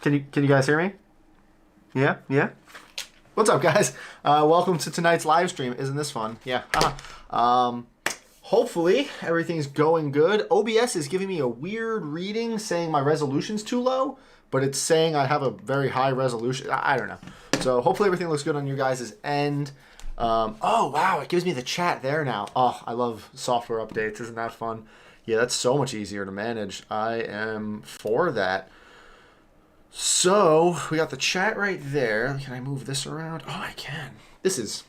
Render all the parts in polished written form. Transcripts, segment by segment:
Can you guys hear me? Yeah, yeah. What's up, guys? Welcome to tonight's live stream. Isn't this fun? Yeah. Hopefully everything's going good. OBS is giving me a weird reading saying my resolution's too low, but it's saying I have a very high resolution. I don't know. So hopefully everything looks good on your guys' end. Oh, wow. It gives me the chat there now. Oh, I love software updates. Isn't that fun? Yeah, that's so much easier to manage. I am for that. So we got the chat right there. Can I move this around? Oh, I can. This is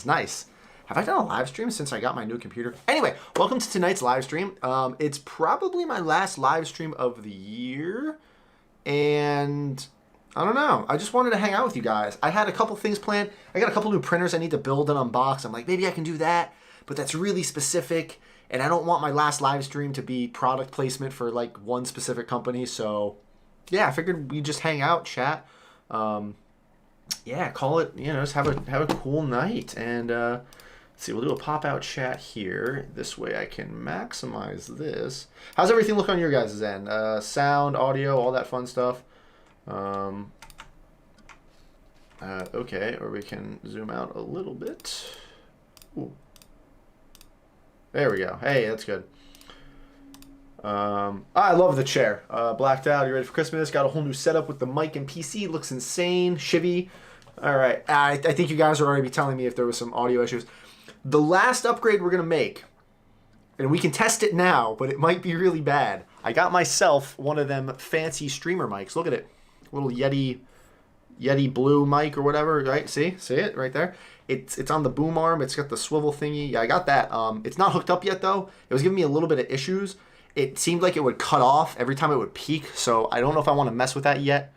nice. Have I done a live stream since I got my new computer? Anyway, welcome to tonight's live stream. It's probably my last live stream of the year, and I don't know. I just wanted to hang out with you guys. I had a couple things planned. I got a couple new printers I need to build and unbox. I'm like, maybe I can do that, but that's really specific, and I don't want my last live stream to be product placement for like one specific company. So yeah, I figured we'd just hang out, chat. Yeah, call it, just have a cool night. And let's see, we'll do a pop-out chat here. This way I can maximize this. How's everything look on your guys' end? Sound, audio, all that fun stuff. Okay, or we can zoom out a little bit. Ooh. There we go. Hey, that's good. I love the chair. Blacked out. You ready for Christmas? Got a whole new setup with the mic and PC. Looks insane. Chivy. All right. I think you guys would already be telling me if there was some audio issues. The last upgrade we're going to make, and we can test it now, but it might be really bad. I got myself one of them fancy streamer mics. Look at it. Little Yeti blue mic or whatever, right? See it right there? It's on the boom arm. It's got the swivel thingy. Yeah, I got that. It's not hooked up yet, though. It was giving me a little bit of issues. It seemed like it would cut off every time it would peak, so I don't know if I want to mess with that yet.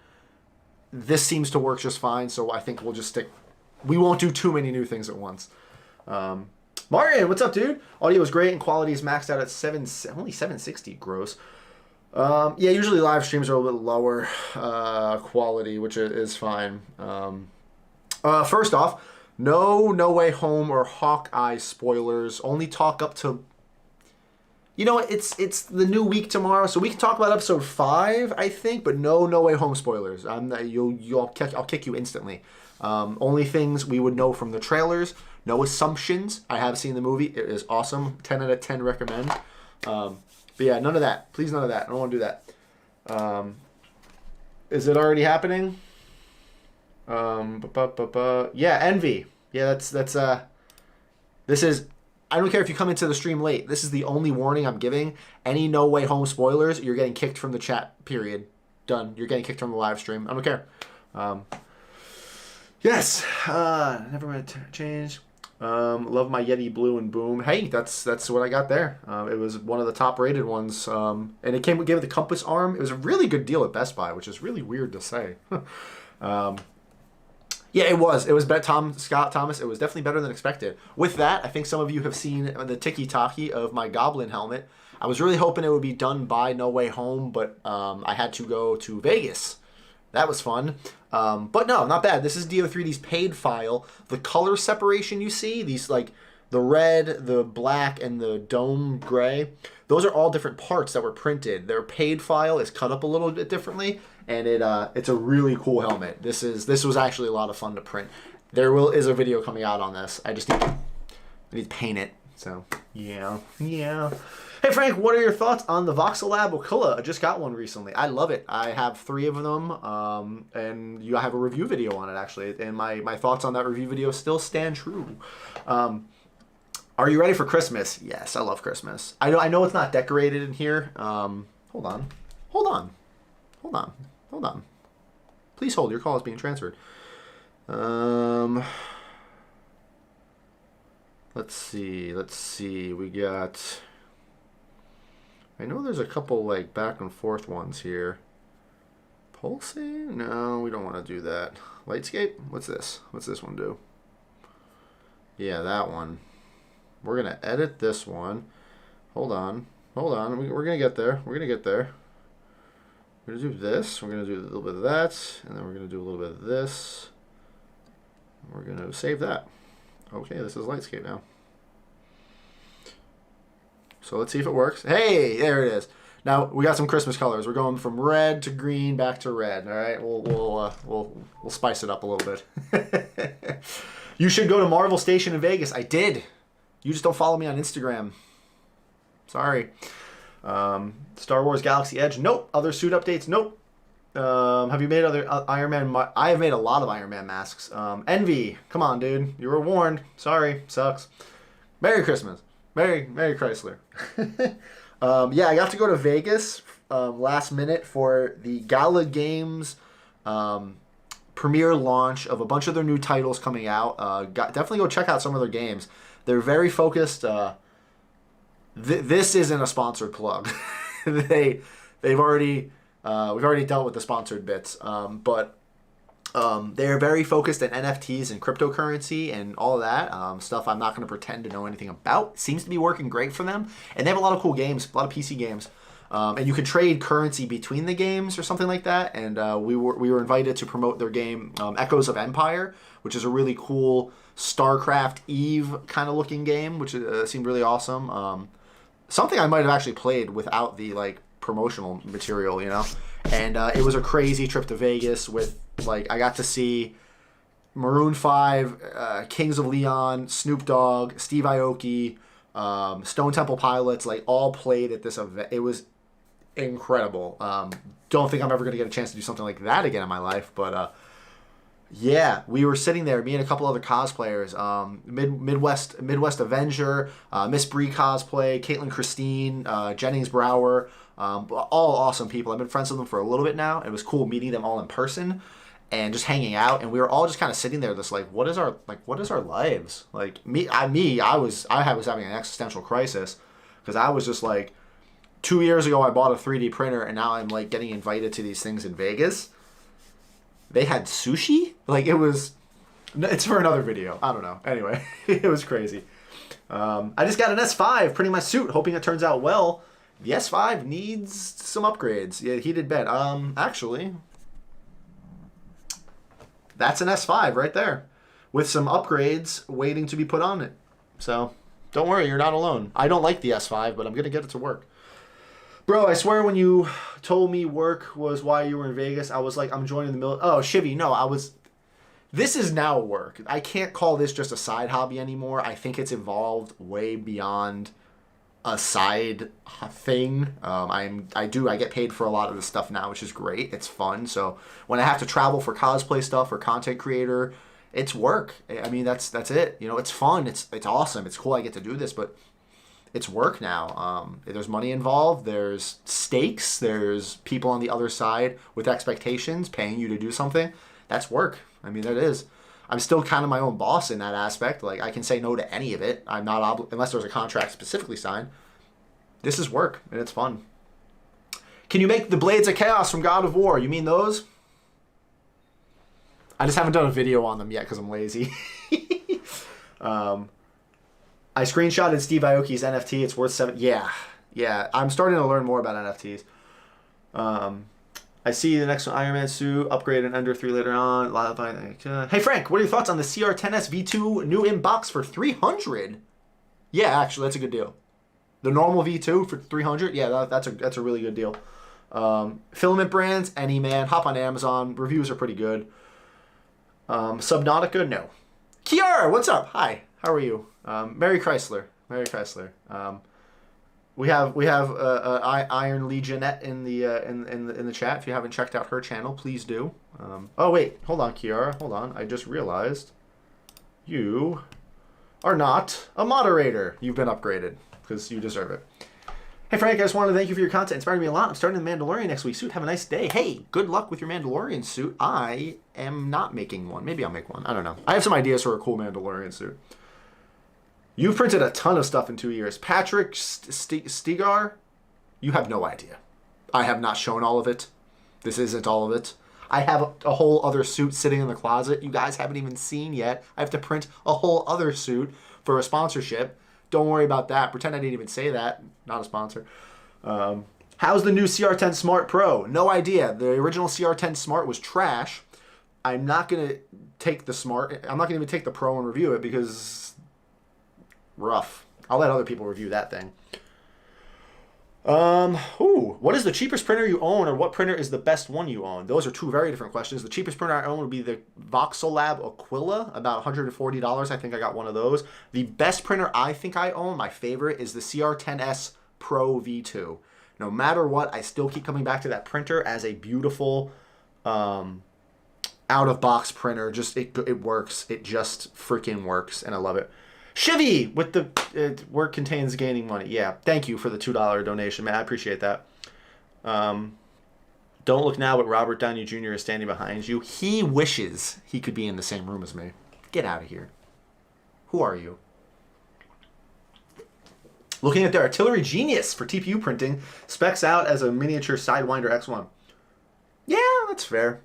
This seems to work just fine, so I think we'll just stick. We won't do too many new things at once. Martin, what's up, dude? Audio is great and quality is maxed out at only 760. Gross. Yeah, usually live streams are a little bit lower quality, which is fine. First off, no Way Home or Hawkeye spoilers. Only talk up to. You know what? It's the new week tomorrow, so we can talk about episode 5, I think, but no Way Home spoilers. I'll kick you instantly. Only things we would know from the trailers. No assumptions. I have seen the movie. It is awesome. 10 out of 10 recommend. But yeah, none of that. Please, none of that. I don't want to do that. Is it already happening? Yeah, Envy. Yeah, this is. I don't care if you come into the stream late. This is the only warning I'm giving. Any No Way Home spoilers, you're getting kicked from the chat, period. Done. You're getting kicked from the live stream. I don't care. Yes. Never mind to change. Love my Yeti Blue and Boom. Hey, that's what I got there. It was one of the top rated ones. And it gave it the compass arm. It was a really good deal at Best Buy, which is really weird to say. Yeah, it was. It was Scott Thomas. It was definitely better than expected. With that, I think some of you have seen the tiki-taki of my Goblin helmet. I was really hoping it would be done by No Way Home, but I had to go to Vegas. That was fun. But no, not bad. This is DO3D's paid file. The color separation you see, these like the red, the black, and the dome gray, those are all different parts that were printed. Their paid file is cut up a little bit differently. And it's a really cool helmet. This was actually a lot of fun to print. There is a video coming out on this. I just need to paint it. So yeah. Hey Frank, what are your thoughts on the Voxel Lab Aquila? I just got one recently. I love it. I have 3 of them, and I have a review video on it actually. And my thoughts on that review video still stand true. Are you ready for Christmas? Yes, I love Christmas. I know it's not decorated in here. Hold on. Please hold. Your call is being transferred. Let's see. We got. I know there's a couple like back and forth ones here. Pulsing? No, we don't want to do that. Lightscape? What's this? What's this one do? Yeah, that one. We're gonna edit this one. Hold on. We're gonna get there. We're gonna do this. We're gonna do a little bit of that, and then we're gonna do a little bit of this. We're gonna save that. Okay, this is Lightscape now. So let's see if it works. Hey, there it is. Now we got some Christmas colors. We're going from red to green back to red. All right, we'll spice it up a little bit. You should go to Marvel Station in Vegas. I did. You just don't follow me on Instagram. Sorry. Star Wars Galaxy Edge. Nope. Other suit updates. Nope. Have you made other Iron Man? I have made a lot of Iron Man masks. Envy. Come on, dude. You were warned. Sorry. Sucks. Merry Christmas. Merry Chrysler. Yeah, I got to go to Vegas last minute for the Gala Games premiere launch of a bunch of their new titles coming out. Definitely go check out some of their games. They're very focused. This isn't a sponsored plug. We've already dealt with the sponsored bits, but they're very focused on NFTs and cryptocurrency and all of that stuff. I'm not going to pretend to know anything about. Seems to be working great for them, and they have a lot of cool games, a lot of PC games, and you can trade currency between the games or something like that. And we were invited to promote their game, Echoes of Empire, which is a really cool StarCraft Eve kind of looking game, which seemed really awesome. Something I might have actually played without the like promotional material, you know. And it was a crazy trip to Vegas with like I got to see Maroon 5, Kings of Leon, Snoop Dogg, Steve Aoki, Stone Temple Pilots, like all played at this event. It was incredible. Don't think I'm ever gonna get a chance to do something like that again in my life, but yeah, we were sitting there, me and a couple other cosplayers, Midwest Avenger, Miss Bree cosplay, Caitlin Christine, Jennings Brower, all awesome people. I've been friends with them for a little bit now. It was cool meeting them all in person and just hanging out. And we were all just kind of sitting there, just like, what is our lives? Like I was having an existential crisis because I was just like, 2 years ago I bought a 3D printer and now I'm like getting invited to these things in Vegas. They had sushi? Like, it's for another video. I don't know. Anyway, it was crazy. I just got an S5, printing my suit, hoping it turns out well. The S5 needs some upgrades. Yeah, heated bed. Actually, that's an S5 right there with some upgrades waiting to be put on it. So, don't worry, you're not alone. I don't like the S5, but I'm going to get it to work. Bro, I swear when you told me work was why you were in Vegas, I was like, I'm joining the military. Oh, Shivy, no, this is now work. I can't call this just a side hobby anymore. I think it's evolved way beyond a side thing. I get paid for a lot of this stuff now, which is great. It's fun. So when I have to travel for cosplay stuff or content creator, it's work. I mean, that's it. You know, it's fun. It's awesome. It's cool I get to do this, but it's work now. There's money involved. There's stakes. There's people on the other side with expectations paying you to do something. That's work. I mean, that is. I'm still kind of my own boss in that aspect. Like, I can say no to any of it. I'm not unless there's a contract specifically signed. This is work, and it's fun. Can you make the Blades of Chaos from God of War? You mean those? I just haven't done a video on them yet because I'm lazy. I screenshotted Steve Aoki's NFT. It's worth $7. Yeah. I'm starting to learn more about NFTs. I see the next one, Iron Man suit, upgrade and under 3 later on. Hey Frank, what are your thoughts on the CR10S V2 new inbox for $300? Yeah, actually, that's a good deal. The normal V2 for $300. Yeah, that's a really good deal. Filament brands, any man, hop on Amazon. Reviews are pretty good. Subnautica, no. Kiara, what's up? Hi, how are you? Merry Chrysler. We have Iron Legionette in the chat. If you haven't checked out her channel, please do. Oh wait, hold on, Kiara, hold on. I just realized you are not a moderator. You've been upgraded because you deserve it. Hey Frank, I just wanted to thank you for your content. It inspired me a lot. I'm starting the Mandalorian next week. Suit, have a nice day. Hey, good luck with your Mandalorian suit. I am not making one. Maybe I'll make one. I don't know. I have some ideas for a cool Mandalorian suit. You've printed a ton of stuff in 2 years. Patrick Stigar, you have no idea. I have not shown all of it. This isn't all of it. I have a whole other suit sitting in the closet you guys haven't even seen yet. I have to print a whole other suit for a sponsorship. Don't worry about that. Pretend I didn't even say that. Not a sponsor. How's the new CR10 Smart Pro? No idea. The original CR10 Smart was trash. I'm not going to take the Smart. I'm not going to even take the Pro and review it because rough. I'll let other people review that thing. What is the cheapest printer you own, or what printer is the best one you own? Those are two very different questions. The cheapest printer I own would be the Voxelab Aquila, about $140. I think I got one of those. The best printer I think I own, my favorite, is the CR10S Pro V2. No matter what, I still keep coming back to that printer as a beautiful out-of-box printer. Just it works. It just freaking works, and I love it. Chivy with the work contains gaining money. Yeah, thank you for the $2 donation, man. I appreciate that. Don't look now, but Robert Downey Jr. is standing behind you. He wishes he could be in the same room as me. Get out of here. Who are you? Looking at their Artillery Genius for TPU printing. Specs out as a miniature Sidewinder X1. Yeah, that's fair.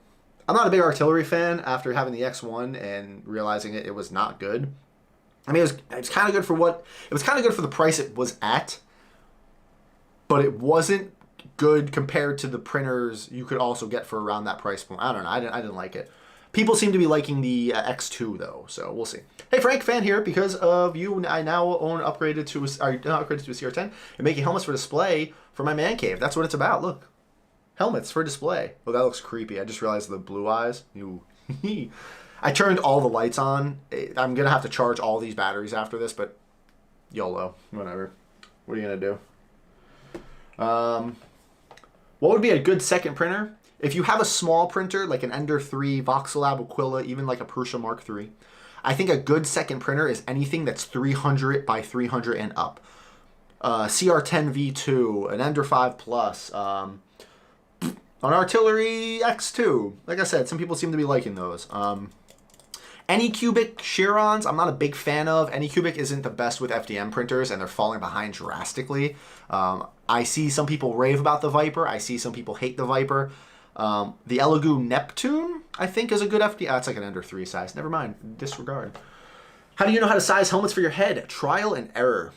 I'm not a big Artillery fan after having the X1 and realizing it was not good. I mean, it was kind of good for what... It was kind of good for the price it was at, but it wasn't good compared to the printers you could also get for around that price point. I don't know. I didn't like it. People seem to be liking the X2, though, so we'll see. Hey, Frank, fan here. Because of you, I now own upgraded to a CR10 and making helmets for display for my man cave. That's what it's about. Look. Helmets for display. Oh, that looks creepy. I just realized the blue eyes. You... I turned all the lights on. I'm going to have to charge all these batteries after this, but YOLO. Whatever. What are you going to do? What would be a good second printer? If you have a small printer, like an Ender 3, Voxelab Aquila, even like a Prusa Mark III, I think a good second printer is anything that's 300 by 300 and up. CR10 V2, an Ender 5 Plus, an Artillery X2. Like I said, some people seem to be liking those. Anycubic Chirons, I'm not a big fan of. Anycubic isn't the best with FDM printers, and they're falling behind drastically. I see some people rave about the Viper. I see some people hate the Viper. The Elegoo Neptune, I think, is a good FDM. It's like an Ender 3 size. Never mind. Disregard. How do you know how to size helmets for your head? Trial and error.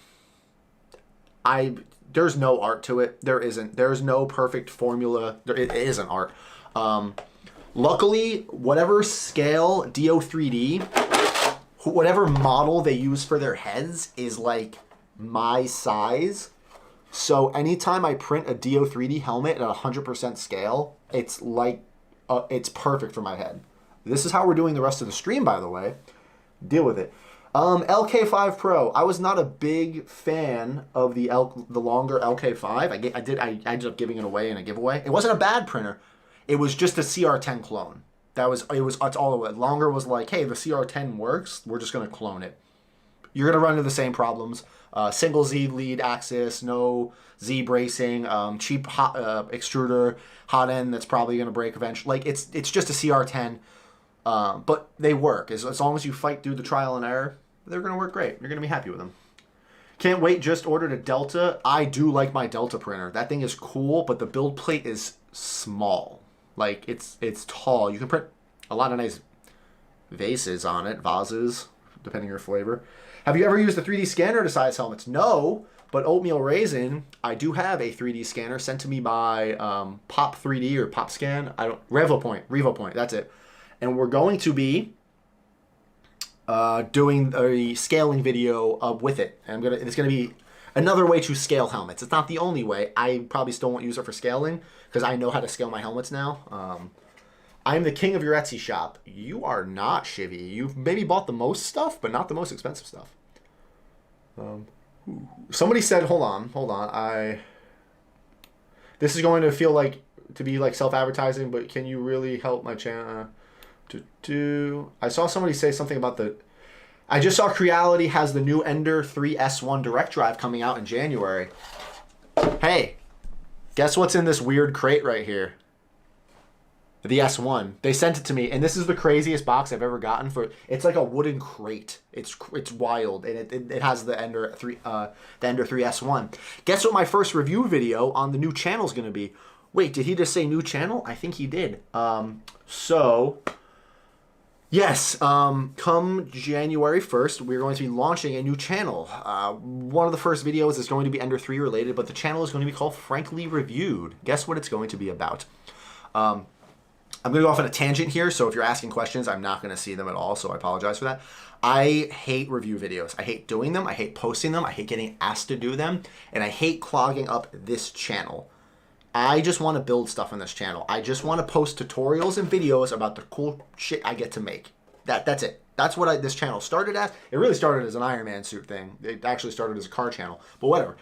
There's no art to it. There isn't. There's no perfect formula. It isn't art. Luckily, whatever scale DO3D, whatever model they use for their heads is like my size. So anytime I print a DO3D helmet at 100% scale, it's like, it's perfect for my head. This is how we're doing the rest of the stream, by the way. Deal with it. LK5 Pro. I was not a big fan of the longer LK5. I ended up giving it away in a giveaway. It wasn't a bad printer. It was just a CR10 clone. That's all it was. Longer was like, hey, the CR10 works. We're just going to clone it. You're going to run into the same problems. Single Z lead axis, no Z bracing, cheap hot extruder, hot end that's probably going to break eventually. Like, it's just a CR10. But they work. As long as you fight through the trial and error, they're going to work great. You're going to be happy with them. Can't wait, just ordered a Delta. I do like my Delta printer. That thing is cool, but the build plate is small. Like, it's tall. You can print a lot of nice vases on it, vases, depending on your flavor. Have you ever used a 3D scanner to size helmets? No, but Oatmeal Raisin, I do have a 3D scanner sent to me by Pop 3D or Pop Scan. RevoPoint, that's it. And we're going to be doing a scaling video with it. And it's going to be another way to scale helmets. It's not the only way. I probably still won't use it for scaling because I know how to scale my helmets now. I'm the king of your Etsy shop. You are not, Shivy. You've maybe bought the most stuff, but not the most expensive stuff. Somebody said, hold on. This is going to feel like to be like self-advertising, but can you really help my channel? I saw somebody say something about I just saw Creality has the new Ender 3 S1 direct drive coming out in January. Hey, guess what's in this weird crate right here? The S1. They sent it to me, and this is the craziest box I've ever gotten for. It's like a wooden crate. It's wild, and it has the Ender 3 S1. Guess what my first review video on the new channel is going to be? Wait, did he just say new channel? I think he did. Yes, come January 1st, we're going to be launching a new channel. One of the first videos is going to be Ender 3 related, but the channel is going to be called Frankly Reviewed. Guess what it's going to be about? I'm going to go off on a tangent here, so if you're asking questions, I'm not going to see them at all, so I apologize for that. I hate review videos. I hate doing them. I hate posting them. I hate getting asked to do them. And I hate clogging up this channel. I just want to build stuff on this channel. I just want to post tutorials and videos about the cool shit I get to make. That's it. That's what this channel started as. It really started as an Iron Man suit thing. It actually started as a car channel, but whatever.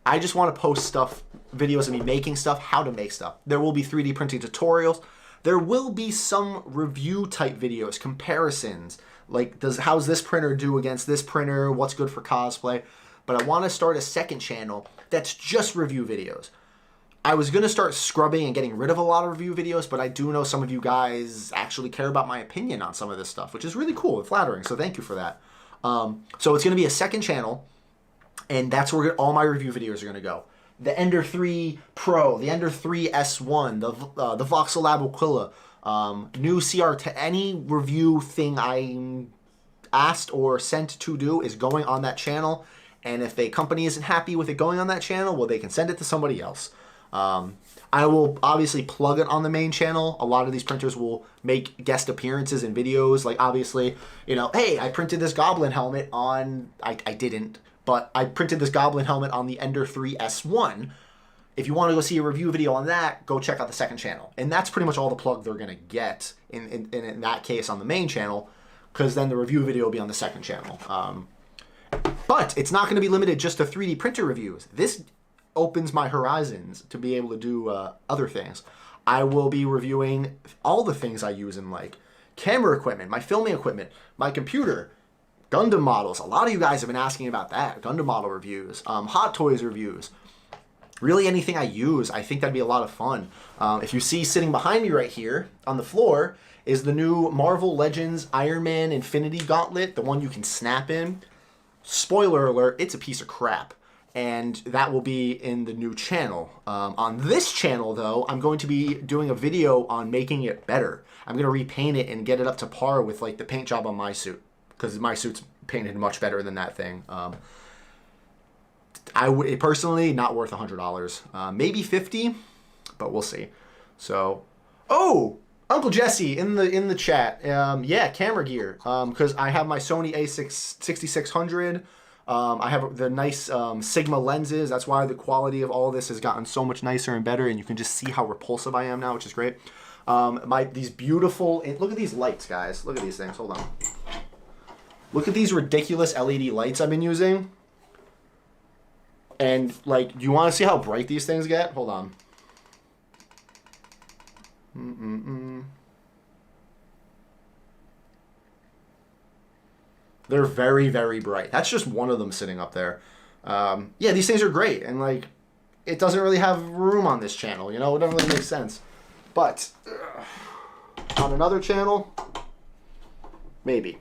I just want to post stuff, videos of me making stuff, how to make stuff. There will be 3D printing tutorials. There will be some review type videos, comparisons, like how's this printer do against this printer, what's good for cosplay. But I want to start a second channel that's just review videos. I was going to start scrubbing and getting rid of a lot of review videos, but I do know some of you guys actually care about my opinion on some of this stuff, which is really cool and flattering, so thank you for that. So it's going to be a second channel, and that's where all my review videos are going to go. The Ender 3 Pro, the Ender 3 S1, the Voxel Lab Aquila, new CR10, any review thing I'm asked or sent to do is going on that channel, and if a company isn't happy with it going on that channel, well, they can send it to somebody else. I will obviously plug it on the main channel. A lot of these printers will make guest appearances in videos. Like, obviously, you know, hey, I printed this Goblin helmet on, I didn't, but I printed this Goblin helmet on the Ender 3 S1. If you want to go see a review video on that, go check out the second channel. And that's pretty much all the plug they're going to get in that case on the main channel, because then the review video will be on the second channel. But it's not going to be limited just to 3D printer reviews. This opens my horizons to be able to do other things. I will be reviewing all the things I use in, like, camera equipment, my filming equipment, my computer, Gundam models. A lot of you guys have been asking about that. Gundam model reviews, Hot Toys reviews. Really anything I use, I think that'd be a lot of fun. If you see sitting behind me right here on the floor is the new Marvel Legends Iron Man Infinity Gauntlet, the one you can snap in. Spoiler alert, it's a piece of crap. And that will be in the new channel. On this channel, though, I'm going to be doing a video on making it better. I'm going to repaint it and get it up to par with, like, the paint job on my suit, because my suit's painted much better than that thing. I would personally not worth $100, maybe $50, but we'll see. So, oh, Uncle Jesse in the chat, yeah, camera gear, because I have my Sony A6600. I have the nice Sigma lenses. That's why the quality of all of this has gotten so much nicer and better, and you can just see how repulsive I am now, which is great. These beautiful, look at these lights, guys. Look at these things. Hold on. Look at these ridiculous LED lights I've been using. And, like, do you want to see how bright these things get? Hold on. They're very, very bright. That's just one of them sitting up there. Yeah, these things are great. And, like, it doesn't really have room on this channel, you know? It doesn't really make sense. But on another channel, maybe.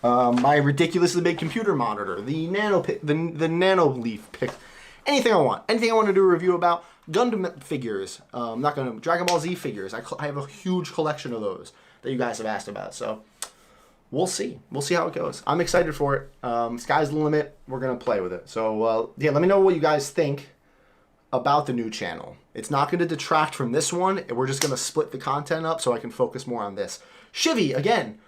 My ridiculously big computer monitor, the Nano Leaf pick, anything I want to do a review about. Gundam figures, Dragon Ball Z figures. I have a huge collection of those that you guys have asked about. So we'll see how it goes. I'm excited for it. Sky's the limit. We're gonna play with it. So yeah, let me know what you guys think about the new channel. It's not going to detract from this one. We're just gonna split the content up so I can focus more on this. Shivy again.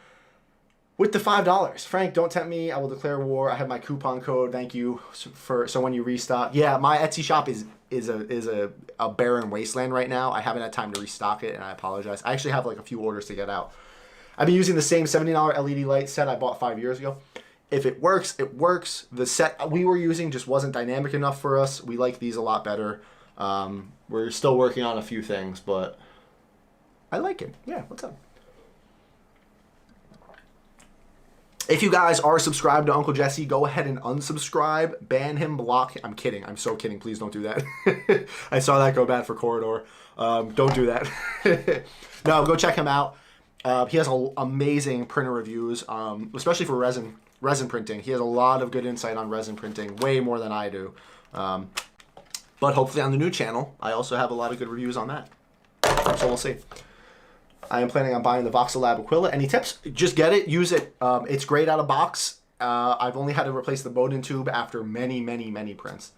With the $5. Frank, don't tempt me. I will declare war. I have my coupon code. Thank you so when you restock. Yeah, my Etsy shop is a barren wasteland right now. I haven't had time to restock it, and I apologize. I actually have like a few orders to get out. I've been using the same $70 LED light set I bought 5 years ago. If it works, it works. The set we were using just wasn't dynamic enough for us. We like these a lot better. We're still working on a few things, but I like it. Yeah, what's up? If you guys are subscribed to Uncle Jesse, go ahead and unsubscribe, ban him, block him. I'm kidding. I'm so kidding. Please don't do that. I saw that go bad for Corridor. Don't do that. No, go check him out. He has amazing printer reviews, especially for resin printing. He has a lot of good insight on resin printing, way more than I do. But hopefully on the new channel, I also have a lot of good reviews on that. So we'll see. I am planning on buying the Voxel Lab Aquila. Any tips? Just get it. Use it. It's great out of box. I've only had to replace the Bowden tube after many, many, many prints.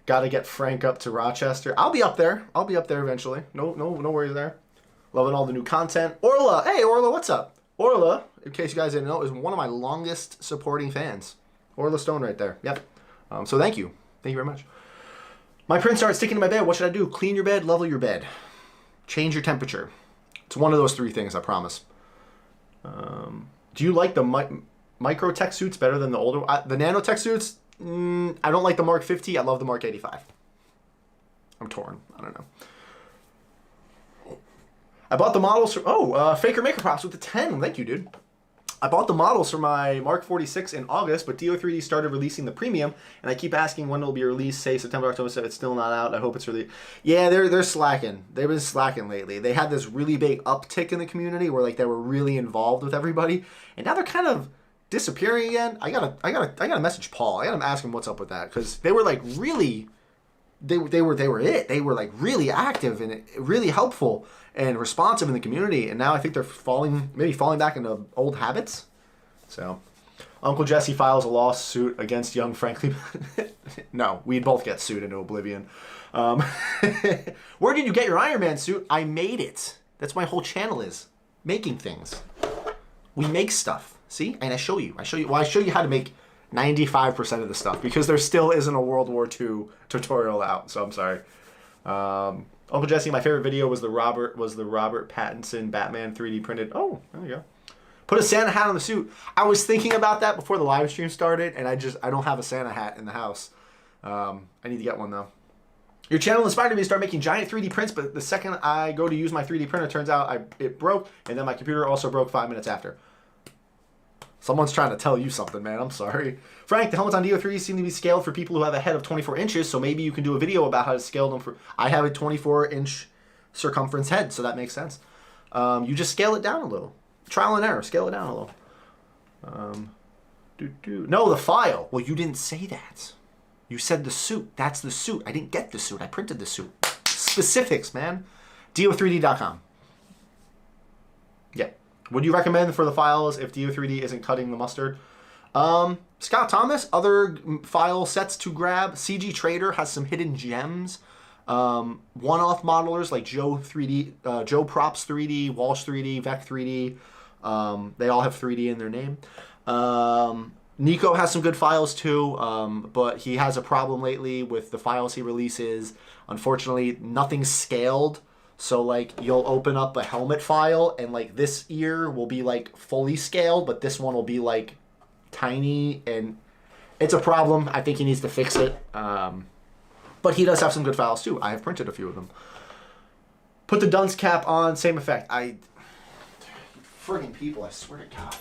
Got to get Frank up to Rochester. I'll be up there. I'll be up there eventually. No worries there. Loving all the new content. Orla, hey Orla, what's up? Orla, in case you guys didn't know, is one of my longest supporting fans. Orla Stone right there. Yep. So thank you. Thank you very much. My print started sticking to my bed. What should I do? Clean your bed, level your bed. Change your temperature. It's one of those 3 things, I promise. Do you like the micro tech suits better than the older? The nano tech suits? I don't like the Mark 50. I love the Mark 85. I'm torn. I don't know. I bought the models for... Faker Maker Props with the 10. Thank you, dude. I bought the models for my Mark 46 in August, but DO3D started releasing the premium, and I keep asking when it'll be released, say September, October, so it's still not out. I hope it's released. Yeah, they're slacking. They've been slacking lately. They had this really big uptick in the community where like they were really involved with everybody, and now they're kind of disappearing again. I gotta message Paul. I gotta ask him what's up with that, because they were like really... They were it. They were like really active and really helpful and responsive in the community. And now I think they're falling back into old habits. So, Uncle Jesse files a lawsuit against young Franklin. No, we'd both get sued into oblivion. Where did you get your Iron Man suit? I made it. That's my whole channel is making things. We make stuff. See, and I show you. Well, I show you how to make 95% of the stuff, because there still isn't a World War II tutorial out, so I'm sorry. Uncle Jesse, my favorite video was the Robert Pattinson Batman 3D printed. Oh, there you go. Put a Santa hat on the suit. I was thinking about that before the live stream started, and I don't have a Santa hat in the house. I need to get one though. Your channel inspired me to start making giant 3D prints, but the second I go to use my 3D printer, turns out it broke, and then my computer also broke 5 minutes after. Someone's trying to tell you something, man. I'm sorry. Frank, the helmets on DO3 seem to be scaled for people who have a head of 24 inches, so maybe you can do a video about how to scale them for... I have a 24-inch circumference head, so that makes sense. You just scale it down a little. Trial and error. Scale it down a little. No, the file. Well, you didn't say that. You said the suit. That's the suit. I didn't get the suit. I printed the suit. Specifics, man. DO3D.com. Yeah. Would you recommend for the files if DO3D isn't cutting the mustard? Scott Thomas, other file sets to grab. CG Trader has some hidden gems. One-off modelers like Joe Props 3D, Walsh 3D, Vec 3D. They all have 3D in their name. Nico has some good files too, but he has a problem lately with the files he releases. Unfortunately, nothing's scaled. So like you'll open up a helmet file and like this ear will be like fully scaled, but this one will be like tiny, and it's a problem. I think he needs to fix it. But he does have some good files too. I have printed a few of them. Put the dunce cap on, same effect. Friggin' people, I swear to God.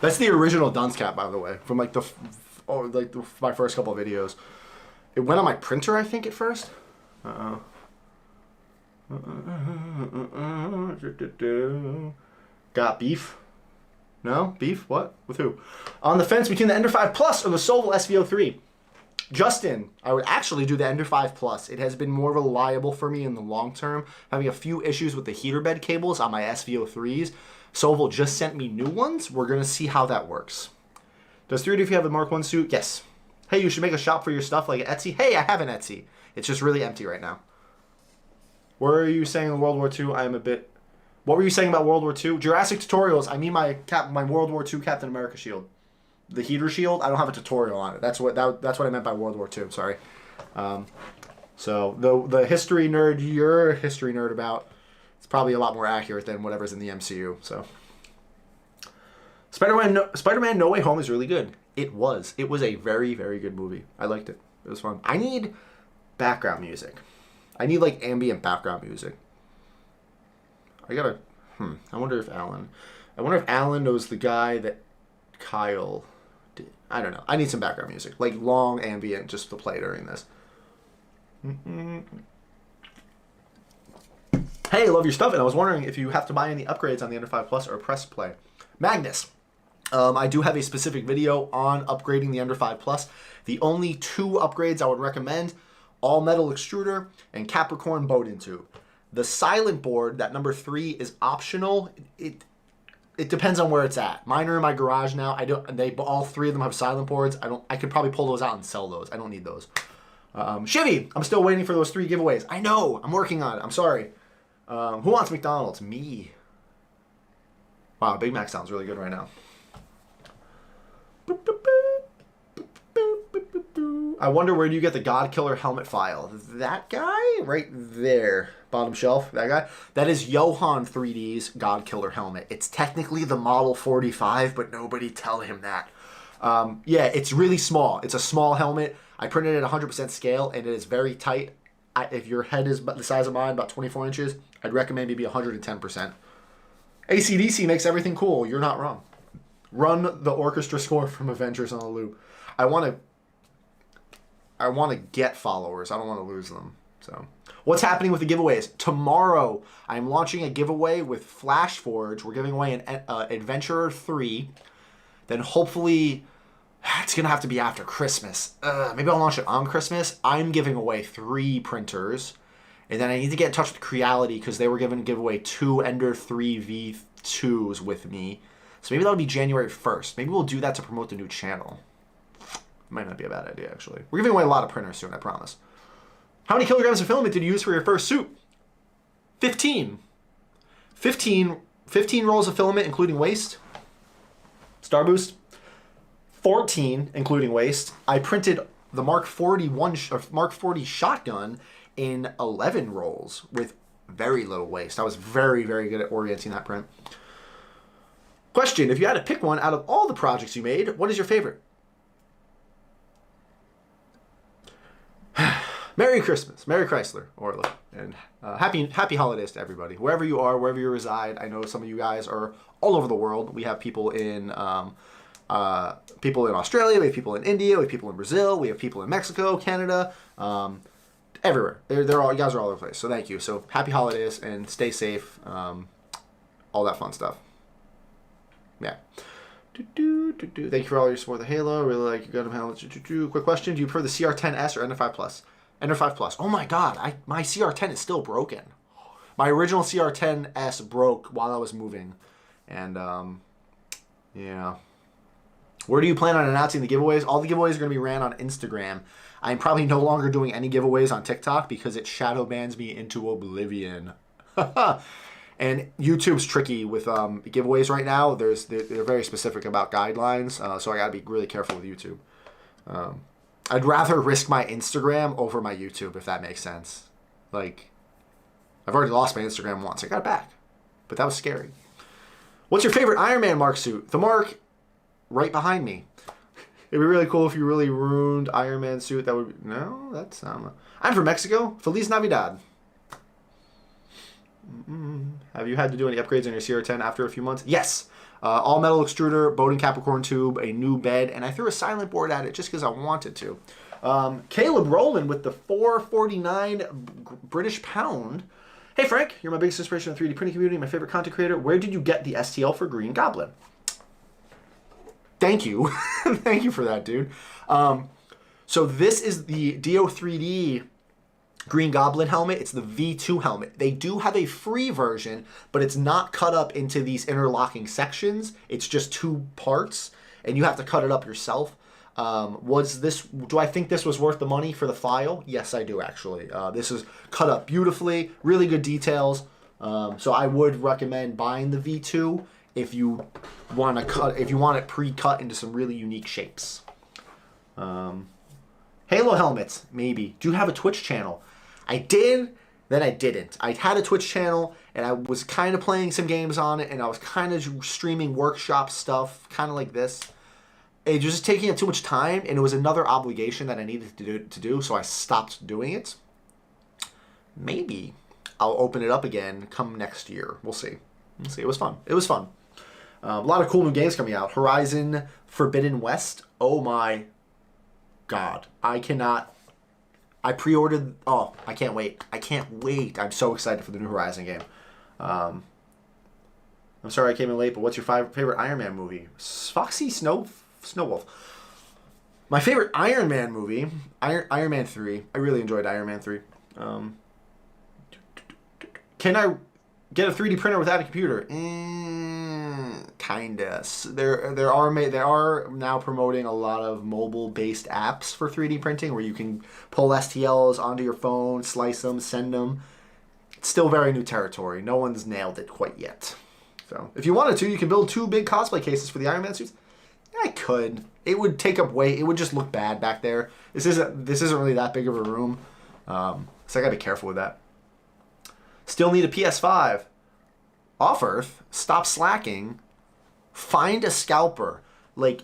That's the original dunce cap, by the way, from like my first couple of videos. It went on my printer, I think, at first. Got beef? No? Beef? What? With who? On the fence between the Ender 5 Plus or the Soval SVO3. Justin, I would actually do the Ender 5 Plus. It has been more reliable for me in the long term. Having a few issues with the heater bed cables on my SVO3s. Soval just sent me new ones. We're going to see how that works. Does 3D if you have a Mark 1 suit? Yes. Hey, you should make a shop for your stuff like Etsy. Hey, I have an Etsy. It's just really empty right now. What are you saying in World War II? I am a bit... What were you saying about World War II? Jurassic tutorials. I mean my World War II Captain America shield. The heater shield. I don't have a tutorial on it. That's what I meant by World War II. Sorry. So the history nerd you're a history nerd about, it's probably a lot more accurate than whatever's in the MCU. So Spider-Man No Way Home is really good. It was a very, very good movie. I liked it. It was fun. I need background music. I need like ambient background music. I wonder if Alan knows the guy that Kyle did. I don't know. I need some background music, like long ambient, just to play during this. Hey, love your stuff, and I was wondering if you have to buy any upgrades on the Ender 5 Plus or Press Play. Magnus, I do have a specific video on upgrading the Ender 5 Plus. The only 2 upgrades I would recommend, all metal extruder and Capricorn Bowden tube. The silent board, that number 3, is optional. It depends on where it's at. Mine are in my garage now. All 3 of them have silent boards. I could probably pull those out and sell those. I don't need those. Shivy, I'm still waiting for those 3 giveaways. I know, I'm working on it. I'm sorry. Who wants McDonald's? Me. Wow, Big Mac sounds really good right now. I wonder where do you get the God Killer helmet file? That guy right there, bottom shelf, that guy. That is Johan 3D's God Killer helmet. It's technically the Model 45, but nobody tell him that. Yeah, it's really small. It's a small helmet. I printed it at 100% scale, and it is very tight. If your head is the size of mine, about 24 inches, I'd recommend maybe 110%. AC/DC makes everything cool. You're not wrong. Run the orchestra score from Avengers on a loop. I want to get followers. I don't want to lose them. So, what's happening with the giveaways? Tomorrow, I'm launching a giveaway with FlashForge. We're giving away an Adventurer 3. Then hopefully, it's going to have to be after Christmas. Maybe I'll launch it on Christmas. I'm giving away 3 printers. And then I need to get in touch with Creality because they were going to give away 2 Ender 3 V2s with me. So maybe that'll be January 1st. Maybe we'll do that to promote the new channel. Might not be a bad idea, actually. We're giving away a lot of printers soon, I promise. How many kilograms of filament did you use for your first suit? 15. 15 rolls of filament, including waste. Star Boost. 14, including waste. I printed the Mark 40 shotgun in 11 rolls with very little waste. I was very, very good at orienting that print. Question, if you had to pick one out of all the projects you made, what is your favorite? Merry Christmas, Merry Chrysler, Orla, and happy holidays to everybody. Wherever you are, wherever you reside, I know some of you guys are all over the world. We have people in Australia, we have people in India, we have people in Brazil, we have people in Mexico, Canada, everywhere. You guys are all over the place, so thank you. So happy holidays and stay safe, all that fun stuff. Yeah. Thank you for all your support of the Halo. Really like your Gundam helmets. Quick question: do you prefer the CR10S or Ender 5 Plus? Ender 5 Plus. Oh my God, my CR10 is still broken. My original CR10S broke while I was moving, and yeah. Where do you plan on announcing the giveaways? All the giveaways are going to be ran on Instagram. I'm probably no longer doing any giveaways on TikTok because it shadow bans me into oblivion. And YouTube's tricky with giveaways right now. They're very specific about guidelines, so I gotta be really careful with YouTube. I'd rather risk my Instagram over my YouTube, if that makes sense. Like, I've already lost my Instagram once. I got it back, but that was scary. What's your favorite Iron Man Mark suit? The Mark right behind me. It'd be really cool if you really ruined Iron Man suit. That would be, no, that's I'm from Mexico. Feliz Navidad. Have you had to do any upgrades on your CR10 after a few months? Yes. All metal extruder, Bowden Capricorn tube, a new bed, and I threw a silent board at it just because I wanted to. Caleb Rowland with the 449 British pound. Hey Frank, you're my biggest inspiration in the 3D printing community, my favorite content creator. Where did you get the STL for Green Goblin? Thank you. Thank you for that, dude. So this is the DO3D Green Goblin helmet. It's the V2 helmet. They do have a free version, but it's not cut up into these interlocking sections. It's just 2 parts, and you have to cut it up yourself. Do I think this was worth the money for the file? Yes, I do actually. This is cut up beautifully, really good details. So I would recommend buying the V2 if you want it pre-cut into some really unique shapes. Halo helmets, maybe. Do you have a Twitch channel? I did, then I didn't. I had a Twitch channel, and I was kind of playing some games on it, and I was kind of streaming workshop stuff, kind of like this. It was just taking up too much time, and it was another obligation that I needed to do, so I stopped doing it. Maybe I'll open it up again come next year. We'll see. We'll see. It was fun. It was fun. A lot of cool new games coming out. Horizon Forbidden West. Oh my God. I pre-ordered. Oh, I can't wait. I can't wait. I'm so excited for the new Horizon game. I'm sorry I came in late, but what's your favorite Iron Man movie? Foxy Snowwolf. My favorite Iron Man movie, Iron Man 3. I really enjoyed Iron Man 3. Can I get a 3D printer without a computer? Kinda. They are now promoting a lot of mobile-based apps for 3D printing where you can pull STLs onto your phone, slice them, send them. It's still very new territory. No one's nailed it quite yet. So if you wanted to, you can build 2 big cosplay cases for the Iron Man suits. I could. It would take up weight. It would just look bad back there. This isn't really that big of a room, so I gotta be careful with that. Still need a PS5. Off Earth, stop slacking. Find a scalper. Like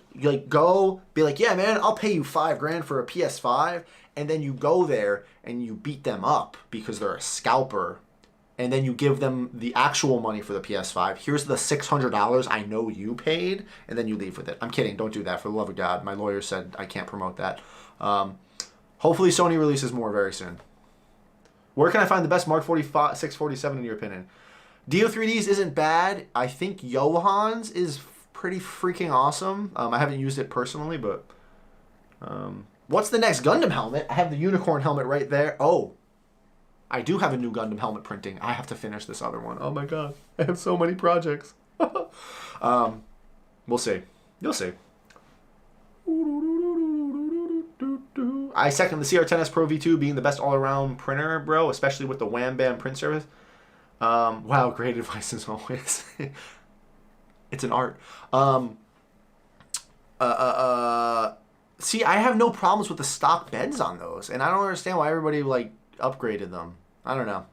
go be like, yeah, man, I'll pay you $5,000 for a PS5, and then you go there and you beat them up because they're a scalper, and then you give them the actual money for the PS5. Here's the $600 I know you paid, and then you leave with it. I'm kidding. Don't do that, for the love of God. My lawyer said I can't promote that. Hopefully Sony releases more very soon. Where can I find the best Mark 647 in your opinion? Dio3Ds isn't bad. I think Johan's is pretty freaking awesome. I haven't used it personally, but... what's the next Gundam helmet? I have the unicorn helmet right there. Oh, I do have a new Gundam helmet printing. I have to finish this other one. Oh my god. I have so many projects. We'll see. You'll see. I second the CR10S Pro V2 being the best all-around printer, bro, especially with the Wham Bam print service. Wow, great advice as always. It's an art. See, I have no problems with the stock beds on those, and I don't understand why everybody, like, upgraded them. I don't know.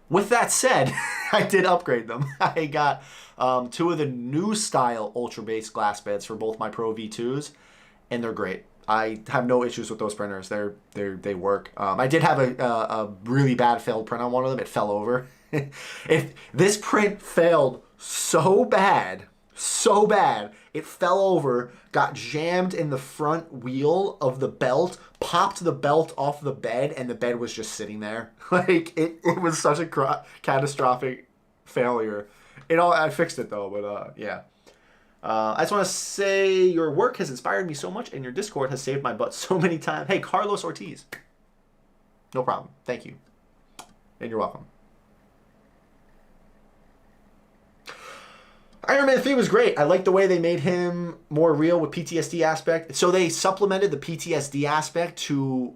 With that said, I did upgrade them. I got 2 of the new style Ultra Base glass beds for both my Pro V2s, and they're great. I have no issues with those printers. They work. I did have a really bad failed print on one of them. It fell over. If this print failed so bad, it fell over, got jammed in the front wheel of the belt, popped the belt off the bed, and the bed was just sitting there. Like, it was such a catastrophic failure. I fixed it though, but yeah. I just want to say your work has inspired me so much, and your Discord has saved my butt so many times. Hey, Carlos Ortiz. No problem. Thank you. And you're welcome. Iron Man 3 was great. I like the way they made him more real with PTSD aspect. So they supplemented the PTSD aspect to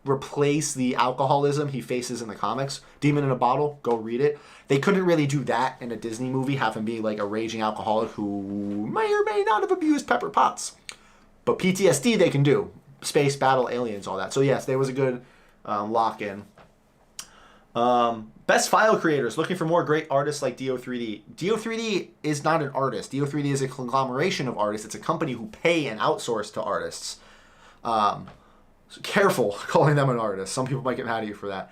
replace the alcoholism he faces in the comics. Demon in a Bottle, go read it. They couldn't really do that in a Disney movie, have him be like a raging alcoholic who may or may not have abused Pepper Potts. But PTSD they can do. Space, battle, aliens, all that. So yes, there was a good lock-in. Best file creators, looking for more great artists like Dio3D. Dio3D is not an artist. Dio3D is a conglomeration of artists. It's a company who pay and outsource to artists. So careful calling them an artist. Some people might get mad at you for that.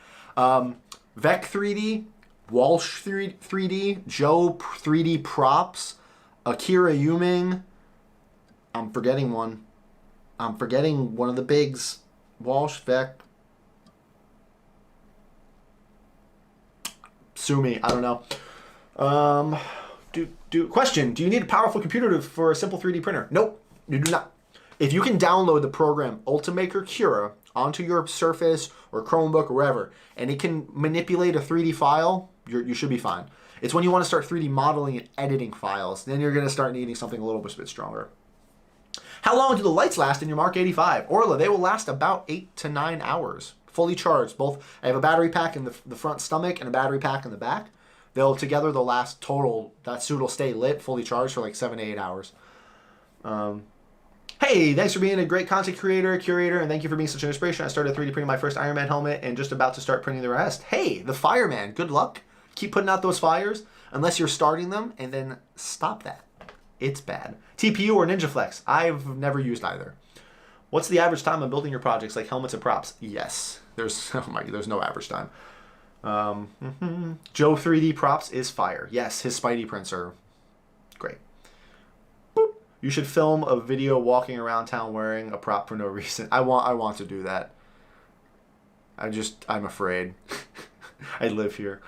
Vec 3D, Walsh 3D, Joe 3D Props, Akira Yuming. I'm forgetting one. I'm forgetting one of the bigs. Walsh, Vec. Sue me. I don't know. Question. Do you need a powerful computer for a simple 3D printer? Nope. You do not. If you can download the program Ultimaker Cura onto your Surface or Chromebook or wherever, and it can manipulate a 3D file, you should be fine. It's when you want to start 3D modeling and editing files, then you're going to start needing something a little bit stronger. How long do the lights last in your Mark 85? Orla, they will last about 8 to 9 hours. Fully charged. Both. I have a battery pack in the front stomach and a battery pack in the back. They'll last total, that suit will stay lit, fully charged for like 7 to 8 hours. Hey, thanks for being a great content curator, and thank you for being such an inspiration. I started 3D printing my first Iron Man helmet and just about to start printing the rest. Hey, the Fireman, good luck. Keep putting out those fires, unless you're starting them, and then stop that. It's bad. TPU or Ninja Flex? I've never used either. What's the average time of building your projects, like helmets and props? Yes. There's no average time. Joe 3D Props is fire. Yes, his Spidey prints are great. Boop. You should film a video walking around town wearing a prop for no reason. I want to do that. I'm afraid. I live here.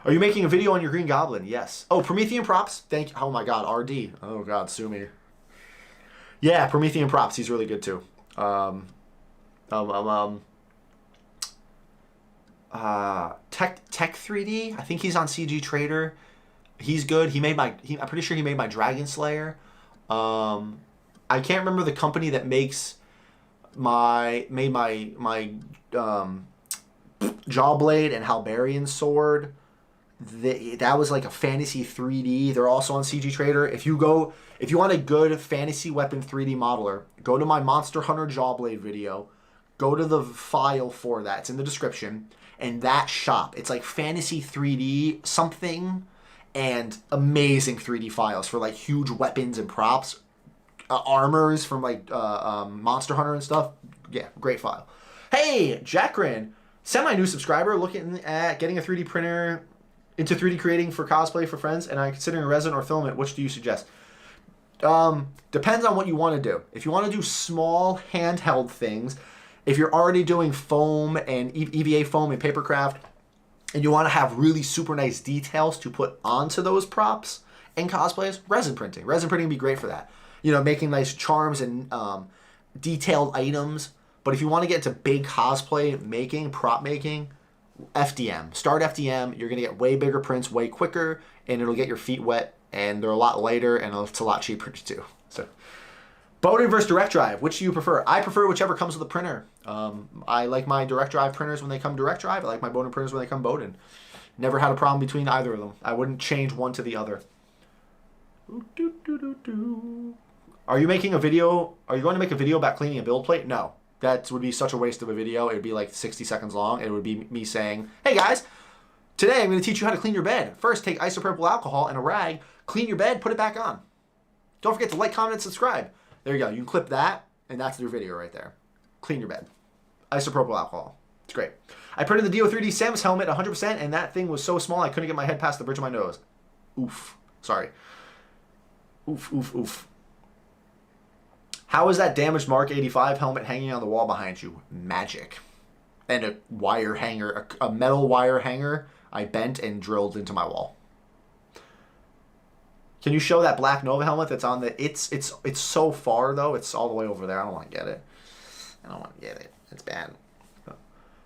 Are you making a video on your Green Goblin? Yes. Oh, Promethean props. Thank you. Oh my God, RD. Oh God, sue me. Yeah, Promethean props. He's really good too. Tech 3D. I think he's on CG Trader. He's good. He made my. I'm pretty sure he made my Dragon Slayer. I can't remember the company that makes my Jawblade and Halberian sword. That was like a fantasy 3D. They're also on CG Trader. If you want a good fantasy weapon 3D modeler, go to my Monster Hunter Jawblade video. Go to the file for that. It's in the description. And that shop, it's like fantasy 3D something, and amazing 3D files for like huge weapons and props, armors from like Monster Hunter and stuff. Yeah, great file. Hey, Jackrin, semi-new subscriber, looking at getting a 3D printer into 3D creating for cosplay for friends, and I'm considering resin or filament. Which do you suggest? Depends on what you want to do. If you want to do small handheld things, if you're already doing foam and EVA foam and papercraft, and you want to have really super nice details to put onto those props and cosplays, resin printing. Resin printing would be great for that. You know, making nice charms and detailed items. But if you want to get into big cosplay making, prop making, FDM. Start FDM. You're going to get way bigger prints way quicker, and it'll get your feet wet, and they're a lot lighter, and it's a lot cheaper to do. So, Bowden versus direct drive. Which do you prefer? I prefer whichever comes with the printer. I like my direct drive printers when they come direct drive. I like my Bowden printers when they come Bowden. Never had a problem between either of them. I wouldn't change one to the other. Are you making a video? Are you going to make a video about cleaning a build plate? No. That would be such a waste of a video. It would be like 60 seconds long. It would be me saying, hey guys, today I'm going to teach you how to clean your bed. First, take isopropyl alcohol and a rag, clean your bed, put it back on. Don't forget to like, comment, and subscribe. There you go. You can clip that, and that's your video right there. Clean your bed. Isopropyl alcohol. It's great. I printed the DO3D Samus helmet 100%, and that thing was so small I couldn't get my head past the bridge of my nose. Oof. Sorry. Oof, oof, oof. How is that damaged Mark 85 helmet hanging on the wall behind you? Magic. And a wire hanger, a metal wire hanger I bent and drilled into my wall. Can you show that black Nova helmet that's on the... It's so far, though. It's all the way over there. I don't want to get it. I don't want to get it. It's bad.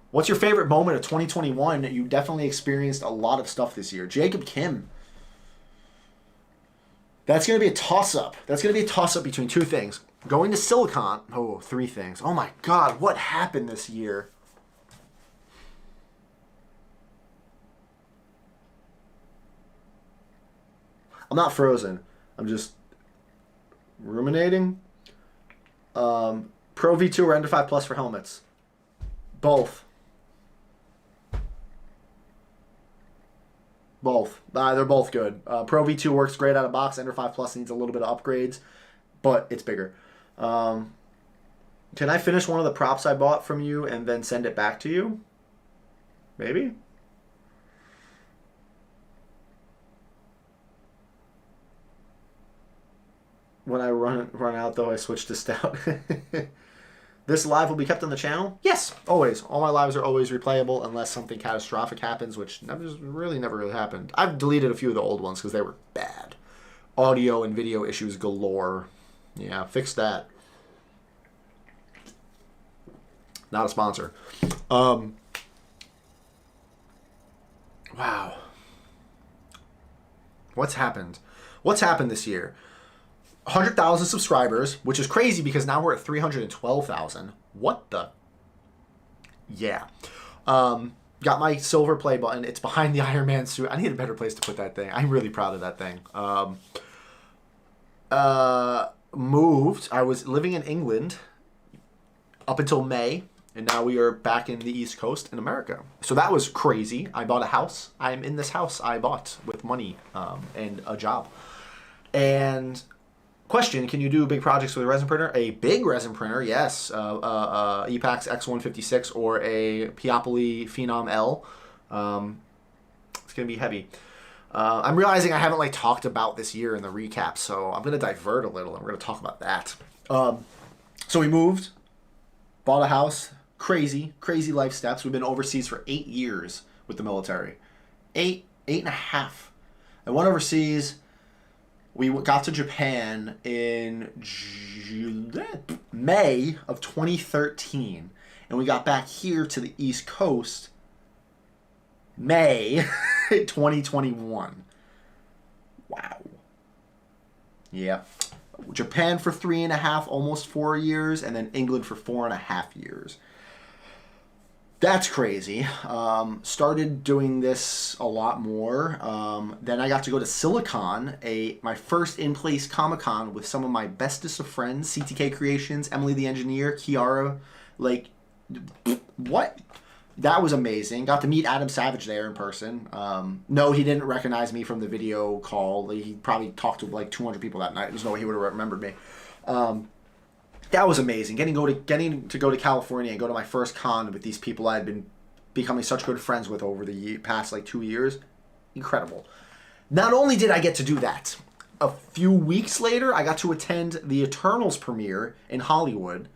What's your favorite moment of 2021? You definitely experienced a lot of stuff this year. Jacob Kim. That's going to be a toss-up. That's going to be a toss-up between two things. Going to Silicon. Oh, three things. Oh my God, what happened this year? I'm not frozen. I'm just ruminating. Pro V2 or Ender 5 Plus for helmets? Both. Both. They're both good. Pro V2 works great out of box. Ender 5 Plus needs a little bit of upgrades, but it's bigger. Can I finish one of the props I bought from you and then send it back to you? Maybe? When I run out, though, I switch to stout. This live will be kept on the channel? Yes, always. All my lives are always replayable unless something catastrophic happens, which never really happened. I've deleted a few of the old ones because they were bad. Audio and video issues galore. Yeah, fix that. Not a sponsor. Wow. What's happened? What's happened this year? 100,000 subscribers, which is crazy because now we're at 312,000. What the? Yeah. Got my silver play button. It's behind the Iron Man suit. I need a better place to put that thing. I'm really proud of that thing. Moved. I was living in England up until May, and now we are back in the East Coast in America. So that was crazy. I bought a house. I'm in this house I bought with money and a job. And question, can you do big projects with a resin printer? A big resin printer, yes. Epax X156 or a Piopoli Phenom L. It's going to be heavy. I'm realizing I haven't talked about this year in the recap, so I'm going to divert a little and we're going to talk about that. So we moved, bought a house, crazy life steps. We've been overseas for 8 years with the military. 8 8.5. I went overseas. We got to Japan in May of 2013. And we got back here to the East Coast May 2021. Wow. Yeah. Japan for 3.5, almost 4 years, and then England for 4.5 years. That's crazy. Started doing this a lot more. Then I got to go to Silicon, my first in-place ComiCon with some of my bestest of friends, CTK Creations, Emily the Engineer, Kiara. Like, what? That was amazing. Got to meet Adam Savage there in person. No, he didn't recognize me from the video call. He probably talked to like 200 people that night. There's no way he would have remembered me. That was amazing. Getting to go to California and go to my first con with these people I had been becoming such good friends with over the past like 2 years. Incredible. Not only did I get to do that, a few weeks later, I got to attend the Eternals premiere in Hollywood.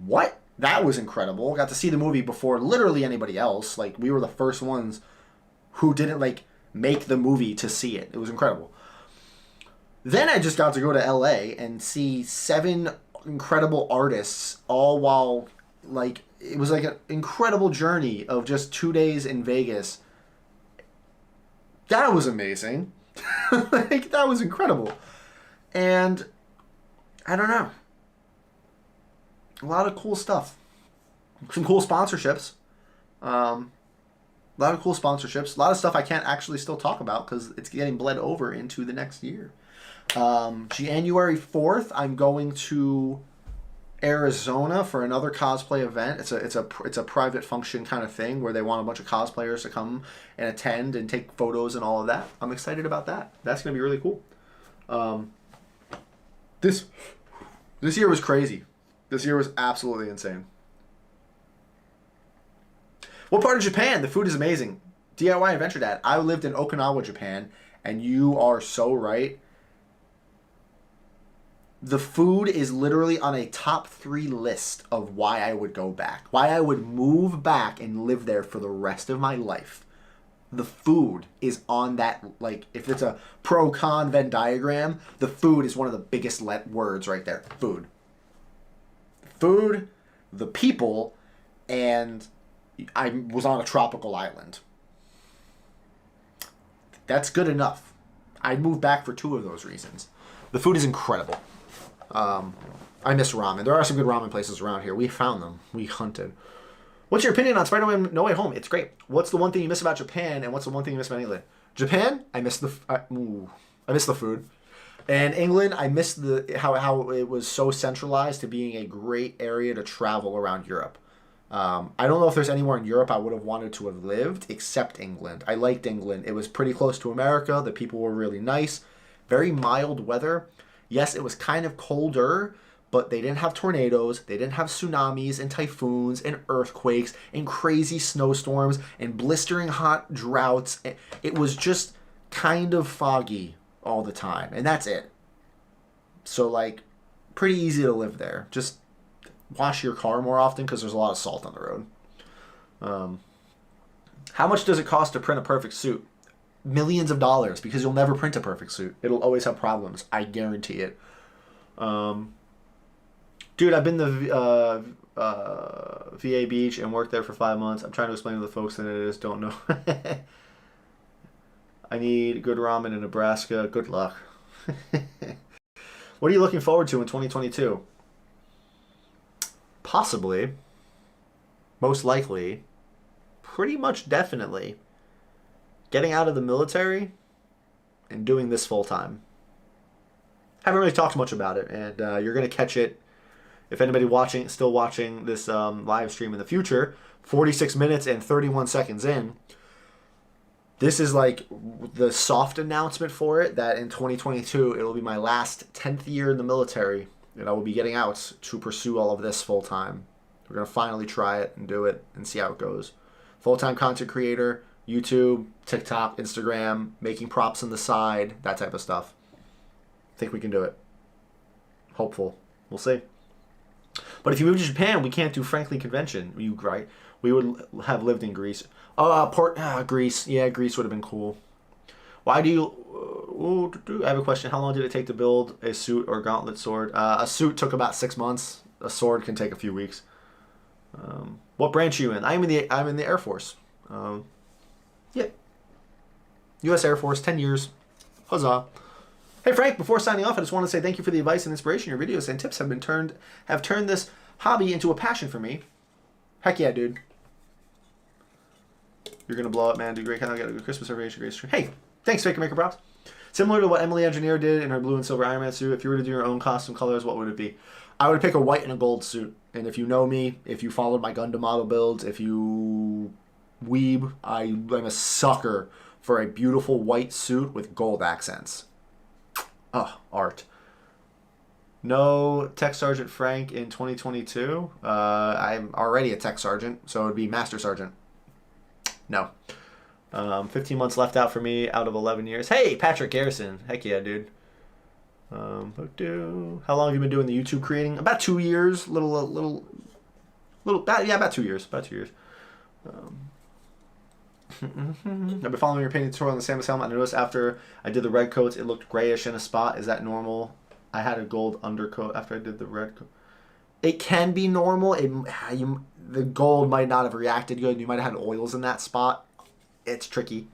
What? That was incredible. Got to see the movie before literally anybody else. Like, we were the first ones who didn't like make the movie to see it. It was incredible. Then I just got to go to LA and see 7 incredible artists, all while, like, it was like an incredible journey of just 2 days in Vegas. That was amazing. Like, that was incredible. And I don't know. A lot of cool stuff. Some cool sponsorships. A lot of cool sponsorships. A lot of stuff I can't actually still talk about because it's getting bled over into the next year. January 4th, I'm going to Arizona for another cosplay event. It's a private function kind of thing where they want a bunch of cosplayers to come and attend and take photos and all of that. I'm excited about that. That's going to be really cool. This year was crazy. This year was absolutely insane. What part of Japan? The food is amazing. DIY Adventure Dad. I lived in Okinawa, Japan, and you are so right. The food is literally on a top 3 list of why I would go back. Why I would move back and live there for the rest of my life. The food is on that, like, if it's a pro-con Venn diagram, the food is one of the biggest words right there. Food. Food, the people, and I was on a tropical island. That's good enough. I'd move back for 2 of those reasons. The food is incredible. I miss ramen. There are some good ramen places around here. We found them. We hunted. What's your opinion on Spider-Man No Way Home? It's great. What's the one thing you miss about Japan, and what's the one thing you miss about England? Japan, I miss the food. And England, I miss how it was so centralized to being a great area to travel around Europe. I don't know if there's anywhere in Europe I would have wanted to have lived except England. I liked England. It was pretty close to America. The people were really nice. Very mild weather. Yes, it was kind of colder, but they didn't have tornadoes. They didn't have tsunamis and typhoons and earthquakes and crazy snowstorms and blistering hot droughts. It was just kind of foggy all the time, and that's it. So, like, pretty easy to live there. Just wash your car more often because there's a lot of salt on the road. How much does it cost to print a perfect suit? Millions of dollars, because you'll never print a perfect suit. It'll always have problems. I guarantee it. Dude, I've been to VA Beach and worked there for 5 months. I'm trying to explain to the folks that it is don't know. I need good ramen in Nebraska. Good luck. What are you looking forward to in 2022? Possibly. Most likely. Pretty much definitely. Getting out of the military and doing this full time. Haven't really talked much about it, and you're going to catch it if anybody still watching this live stream in the future. 46 minutes and 31 seconds in. This is like the soft announcement for it, that in 2022 it will be my last 10th year in the military, and I will be getting out to pursue all of this full time. We're going to finally try it and do it and see how it goes. Full-time content creator, YouTube, TikTok, Instagram, making props on the side, that type of stuff. I think we can do it. Hopeful. We'll see. But if you move to Japan, we can't do Franklin Convention, right? We would have lived in Greece. Greece. Yeah, Greece would have been cool. Why do you... I have a question. How long did it take to build a suit or gauntlet sword? A suit took about 6 months. A sword can take a few weeks. What branch are you in? I'm in the Air Force. Yeah. U.S. Air Force, 10 years. Huzzah. Hey Frank, before signing off, I just want to say thank you for the advice and inspiration. Your videos and tips have turned this hobby into a passion for me. Heck yeah, dude. You're gonna blow up, man. Do great. Kind of got a good Christmas celebration. Great stream. Hey, thanks, Faker Maker Props. Similar to what Emily Engineer did in her blue and silver Iron Man suit, if you were to do your own costume colors, what would it be? I would pick a white and a gold suit. And if you know me, if you followed my Gundam model builds, if you weeb, I'm a sucker for a beautiful white suit with gold accents. Oh, art. No Tech Sergeant Frank in 2022. I'm already a Tech Sergeant, so it would be Master Sergeant. No. 15 months left out for me out of 11 years. Hey, Patrick Garrison. Heck yeah, dude. How long have you been doing the YouTube creating? About 2 years. About 2 years. About 2 years. I've been following your painting tutorial on the Samus helmet. I noticed after I did the red coats, it looked grayish in a spot. Is that normal? I had a gold undercoat after I did the red coat. It can be normal. The gold might not have reacted good. You might have had oils in that spot. It's tricky.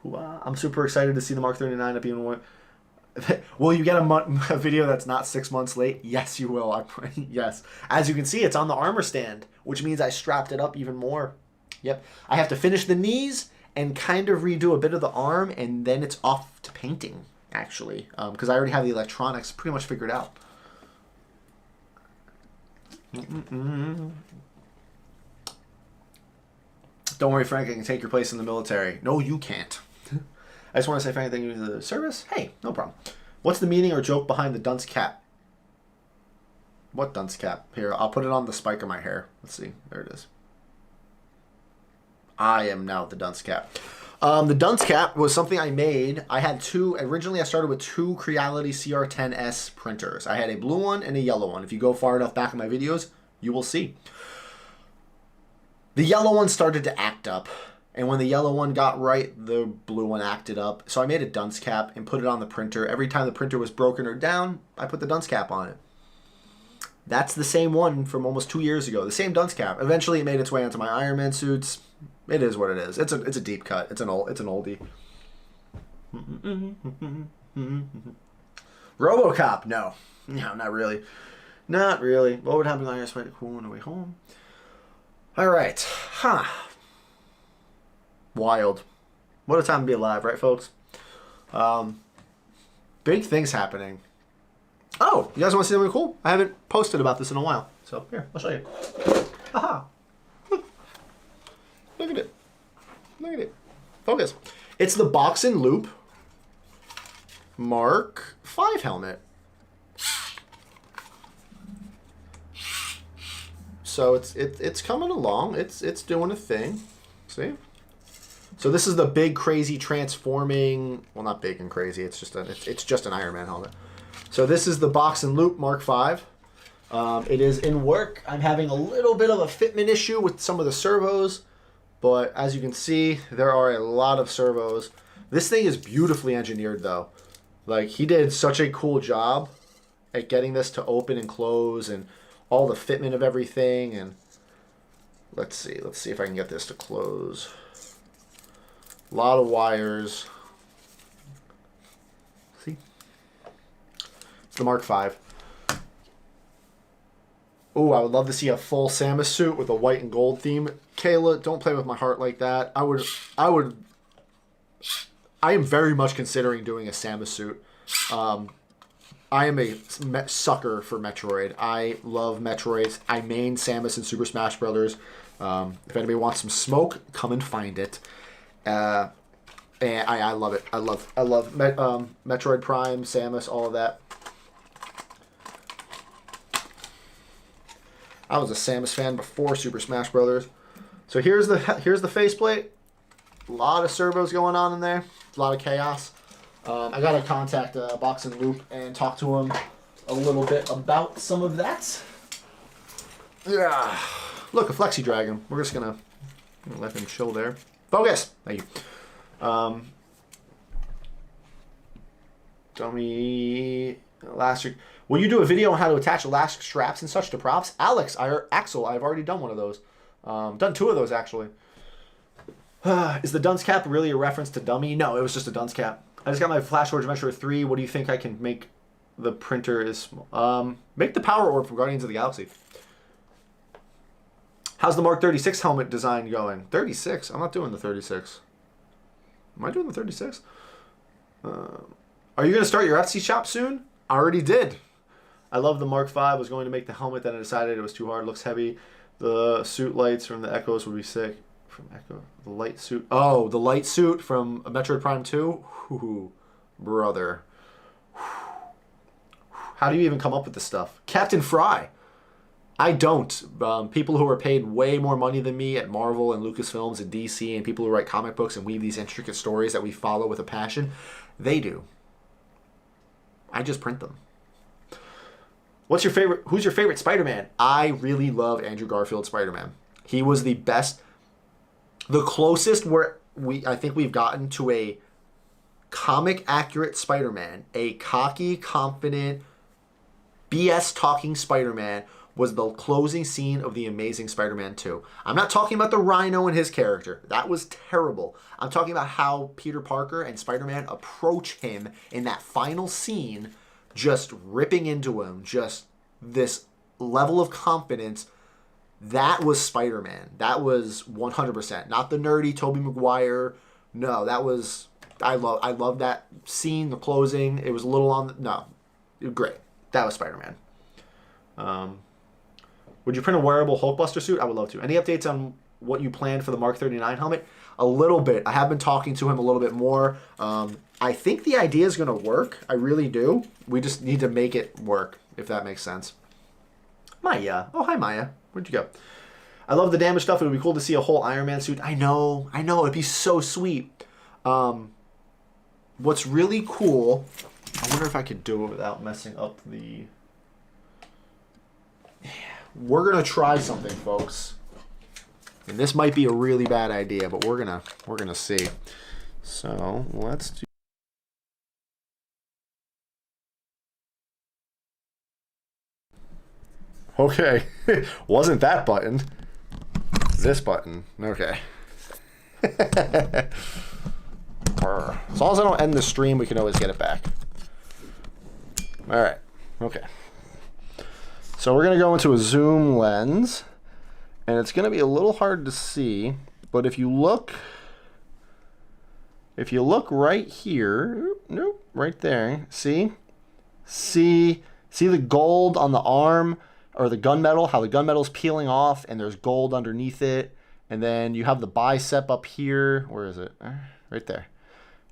I'm super excited to see the Mark 39 up even more. Will you get a video that's not 6 months late? Yes, you will. Yes. As you can see, it's on the armor stand, which means I strapped it up even more. Yep. I have to finish the knees and kind of redo a bit of the arm, and then it's off to painting, actually, because I already have the electronics pretty much figured out. Don't worry, Frank, I can take your place in the military. No, you can't. I just want to say thank you to the service. Hey, no problem. What's the meaning or joke behind the Dunce Cap? What Dunce Cap? Here, I'll put it on the spike of my hair. Let's see. There it is. I am now the Dunce Cap. The Dunce Cap was something I made. I had originally I started with two Creality CR10S printers. I had a blue one and a yellow one. If you go far enough back in my videos, you will see. The yellow one started to act up. And when the yellow one got right, the blue one acted up. So I made a Dunce Cap and put it on the printer. Every time the printer was broken or down, I put the Dunce Cap on it. That's the same one from almost 2 years ago. The same Dunce Cap. Eventually it made its way onto my Iron Man suits. It is what it is. It's a deep cut. It's an oldie. RoboCop? No, not really. Not really. What would happen if I spent cool on the way home? All right. Wild. What a time to be alive, right, folks? Big things happening. Oh, you guys want to see something cool? I haven't posted about this in a while. So here, I'll show you. Aha. Look at it. Look at it. Focus. It's the Box and Loop Mark 5 helmet. So it's coming along. It's doing a thing. See? So this is the big, crazy, transforming. Well, not big and crazy. It's just an Iron Man helmet. So this is the Box and Loop Mark 5. It is in work. I'm having a little bit of a fitment issue with some of the servos, but as you can see, there are a lot of servos. This thing is beautifully engineered, though. Like, he did such a cool job at getting this to open and close and all the fitment of everything. And let's see if I can get this to close. A lot of wires. See? It's the Mark 5. Oh, I would love to see a full Samus suit with a white and gold theme. Kayla, don't play with my heart like that. I am very much considering doing a Samus suit. I am a sucker for Metroid. I love Metroids. I main Samus in Super Smash Brothers. If anybody wants some smoke, come and find it. And I love it. I love Metroid Prime, Samus, all of that. I was a Samus fan before Super Smash Brothers. So here's the faceplate. A lot of servos going on in there. A lot of chaos. I gotta contact Box and Loop and talk to him a little bit about some of that. Yeah. Look, a Flexi Dragon. We're just gonna let him chill there. Focus! Thank you. Dummy elastic. Will you do a video on how to attach elastic straps and such to props? Axel, I've already done one of those. Done 2 of those, actually. Is the Dunce Cap really a reference to Dummy? No, it was just a Dunce Cap. I just got my Flash Forge Adventure 3. What do you think I can make? The printer is small. Make the Power Orb from Guardians of the Galaxy. How's the Mark 36 helmet design going? 36? I'm not doing the 36. Am I doing the 36? Are you going to start your Etsy shop soon? I already did. I love the Mark V. I was going to make the helmet, then I decided it was too hard. Looks heavy. The suit lights from the Echoes would be sick. From Echo? The light suit. Oh, the light suit from Metroid Prime 2? Ooh, brother. How do you even come up with this stuff? Captain Fry. I don't. People who are paid way more money than me at Marvel and Lucasfilms and DC and people who write comic books and weave these intricate stories that we follow with a passion, they do. I just print them. Who's your favorite Spider-Man? I really love Andrew Garfield's Spider-Man. He was the best, the closest I think we've gotten to a comic accurate Spider-Man, a cocky, confident, BS talking Spider-Man was the closing scene of The Amazing Spider-Man 2. I'm not talking about the Rhino and his character. That was terrible. I'm talking about how Peter Parker and Spider-Man approach him in that final scene, just ripping into him, just this level of confidence. That was Spider-Man. That was 100%. Not the nerdy Tobey Maguire. No, that was... I love that scene, the closing. It was a little on... No. Great. That was Spider-Man. Would you print a wearable Hulkbuster suit? I would love to. Any updates on what you planned for the Mark 39 helmet? A little bit. I have been talking to him a little bit more. I think the idea is going to work. I really do. We just need to make it work, if that makes sense. Maya. Oh, hi, Maya. Where'd you go? I love the damage stuff. It would be cool to see a whole Iron Man suit. I know. It'd be so sweet. What's really cool... I wonder if I could do it without messing up the... We're going to try something, folks. And this might be a really bad idea, but we're gonna see. So, let's do... Okay. Wasn't that button. This button. Okay. As long as I don't end the stream, we can always get it back. Alright. Okay. So we're going to go into a zoom lens. And it's going to be a little hard to see. But if you look right here. Nope. Right there. See? See the gold on the arm? Or the gunmetal? How the gunmetal's peeling off and there's gold underneath it. And then you have the bicep up here. Where is it? Right there.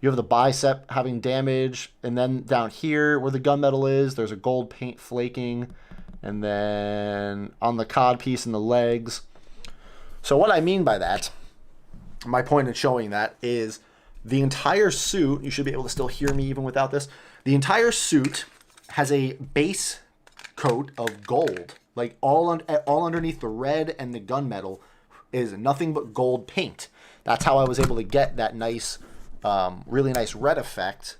You have the bicep having damage, and then down here where the gunmetal is, there's a gold paint flaking, and then on the cod piece and the legs. So what I mean by that, my point in showing that is the entire suit, you should be able to still hear me even without this, the entire suit has a base coat of gold. Like all underneath the red and the gunmetal is nothing but gold paint. That's how I was able to get that nice... really nice red effect.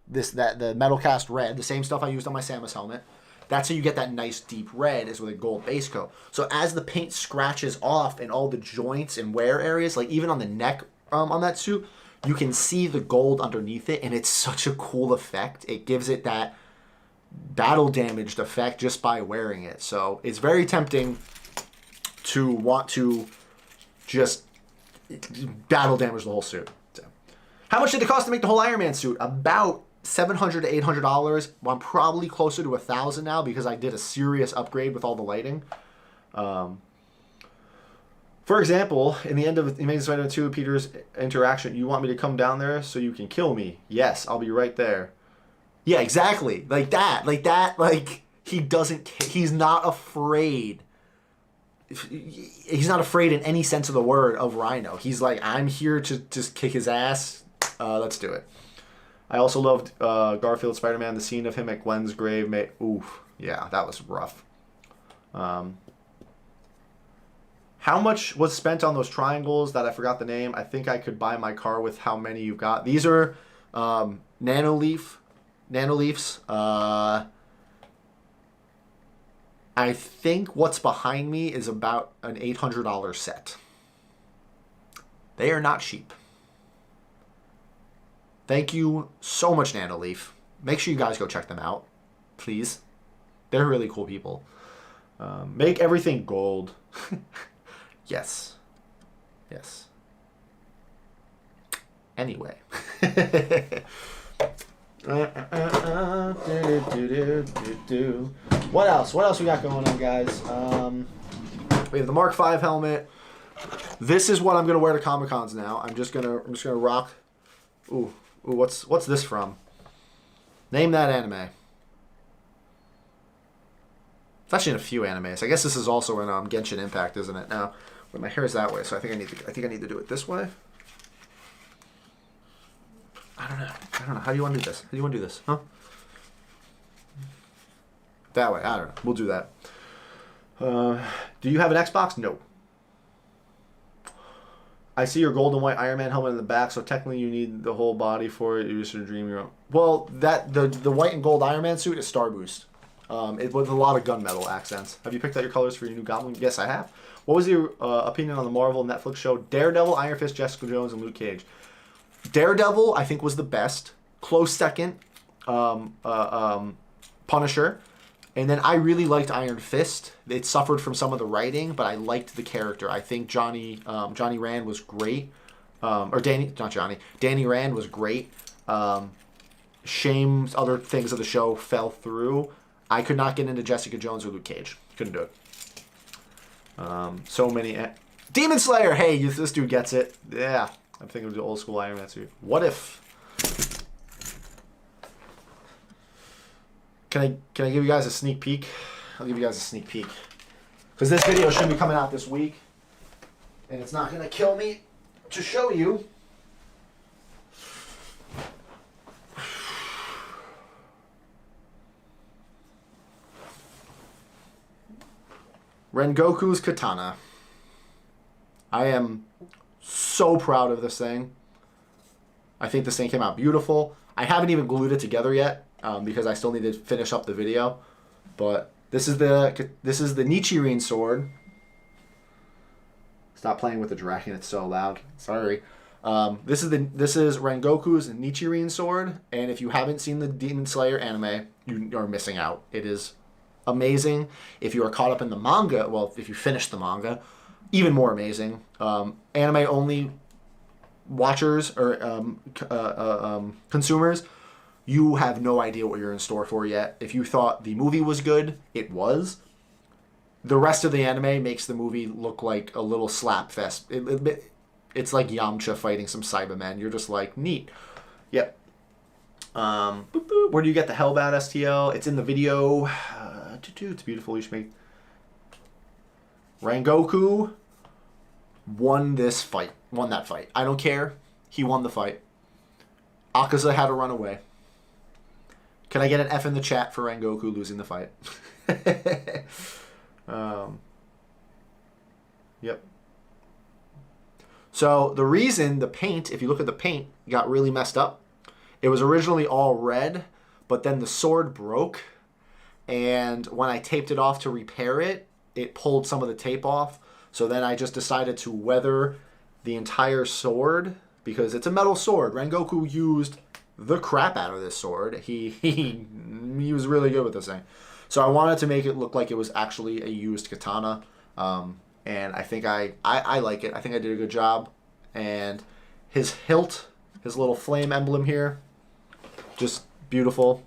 The metal cast red, the same stuff I used on my Samus helmet. That's how you get that nice deep red, is with a gold base coat. So as the paint scratches off in all the joints and wear areas, like even on the neck on that suit, you can see the gold underneath it, and it's such a cool effect. It gives it that battle damaged effect just by wearing it. So it's very tempting to want to just battle damage the whole suit. How much did it cost to make the whole Iron Man suit? About $700 to $800. Well, I'm probably closer to $1,000 now because I did a serious upgrade with all the lighting. For example, in the end of Amazing Spider-Man 2, Peter's interaction, you want me to come down there so you can kill me? Yes, I'll be right there. Yeah, exactly. Like that. Like, he doesn't... He's not afraid. He's not afraid in any sense of the word of Rhino. He's like, I'm here to just kick his ass. Let's do it. I also loved Garfield Spider-Man. The scene of him at Gwen's grave. Oof. Yeah, that was rough. How much was spent on those triangles that I forgot the name? I think I could buy my car with how many you've got. These are Nanoleafs. I think what's behind me is about an $800 set. They are not cheap. Thank you so much, Nanoleaf. Make sure you guys go check them out, please. They're really cool people. Make everything gold. Yes. Yes. Anyway. What else? What else we got going on, guys? We have the Mark V helmet. This is what I'm gonna wear to Comic-Cons now. I'm just gonna rock. Ooh, what's this from? Name that anime. It's actually in a few animes. I guess this is also in Genshin Impact, isn't it? Now, but my hair is that way, so I think I need to do it this way. I don't know. How do you want to do this? How do you want to do this? Huh? That way. I don't know. We'll do that. Do you have an Xbox? No. I see your gold and white Iron Man helmet in the back, so technically you need the whole body for it. You just dream your own. Well, the white and gold Iron Man suit is Star Boost. It with a lot of gunmetal accents. Have you picked out your colors for your new Goblin? Yes, I have. What was your opinion on the Marvel Netflix show Daredevil, Iron Fist, Jessica Jones, and Luke Cage? Daredevil, I think, was the best. Close second, Punisher. And then I really liked Iron Fist. It suffered from some of the writing, but I liked the character. I think Johnny Rand was great. Danny Rand was great. Shame other things of the show fell through. I could not get into Jessica Jones or Luke Cage. Couldn't do it. So many... Demon Slayer! Hey, this dude gets it. Yeah. I'm thinking of the old school Iron Man suit. What if... Can I give you guys a sneak peek? I'll give you guys a sneak peek. Because this video should be coming out this week. And it's not going to kill me to show you. Rengoku's katana. I am so proud of this thing. I think this thing came out beautiful. I haven't even glued it together yet because I still need to finish up the video. But this is the Nichirin sword. Stop playing with the dragon; it's so loud. Sorry. This is Rengoku's Nichirin sword, and if you haven't seen the Demon Slayer anime, you are missing out. It is amazing. If you are caught up in the manga, well, if you finish the manga, even more amazing. Anime only watchers or consumers, you have no idea what you're in store for yet. If you thought the movie was good, it was. The rest of the anime makes the movie look like a little slap fest. It's like Yamcha fighting some Cybermen. You're just like, neat. Yep. Where do you get the Hellbound STL? It's in the video. It's beautiful. You should make... Rengoku won that fight. I don't care. He won the fight. Akaza had to run away. Can I get an F in the chat for Rengoku losing the fight? Yep. So the reason the paint, if you look at the paint, got really messed up, it was originally all red, but then the sword broke. And when I taped it off to repair it, it pulled some of the tape off. So then I just decided to weather the entire sword because it's a metal sword. Rengoku used the crap out of this sword. He was really good with this thing. So I wanted to make it look like it was actually a used katana. And I think I like it. I think I did a good job. And his hilt, his little flame emblem here, just beautiful.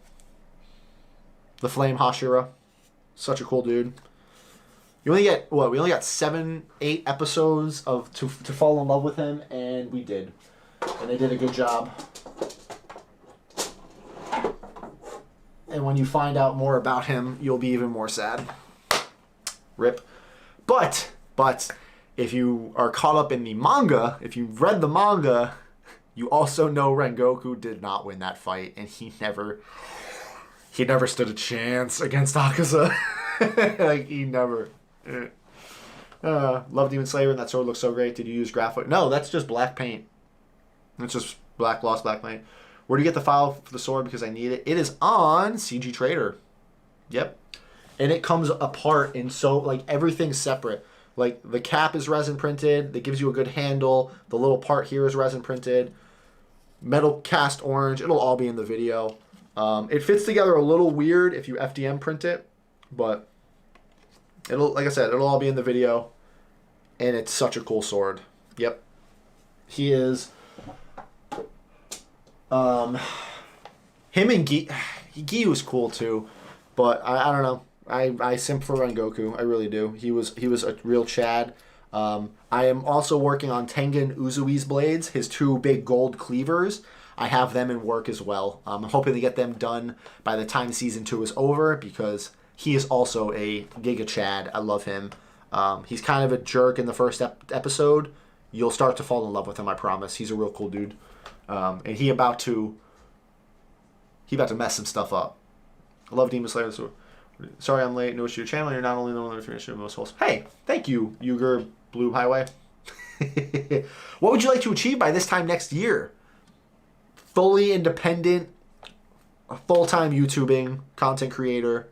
The Flame Hashira. Such a cool dude. You only get, what, we only got 7-8 episodes to fall in love with him, and we did. And they did a good job. And when you find out more about him, you'll be even more sad. Rip. But, if you are caught up in the manga, if you've read the manga, you also know Rengoku did not win that fight, and he never stood a chance against Akaza. Like, he never. Love Demon Slayer, and that sword looks so great. Did you use graphite? No, that's just black paint. It's just gloss black paint. Where do you get the file for the sword? Because I need it. It is on CG Trader. Yep. And it comes apart in like everything's separate. Like the cap is resin printed. That gives you a good handle. The little part here is resin printed. Metal cast orange. It'll all be in the video. It fits together a little weird if you FDM print it, but like I said, it'll all be in the video. And it's such a cool sword. Yep. He is. Him and Gi was cool too, but I don't know. I simp for Rengoku. I really do. He was a real Chad. I am also working on Tengen Uzui's blades, his 2 big gold cleavers. I have them in work as well. I'm hoping to get them done by the time season 2 is over because he is also a Giga Chad. I love him. He's kind of a jerk in the first episode. You'll start to fall in love with him, I promise. He's a real cool dude. And he about to mess some stuff up. I love Demon Slayer. Sorry I'm late. No issue to your channel. You're not only the one that finished most hosts. Hey, thank you, Uger Blue Highway. What would you like to achieve by this time next year? Fully independent, full-time YouTubing, content creator,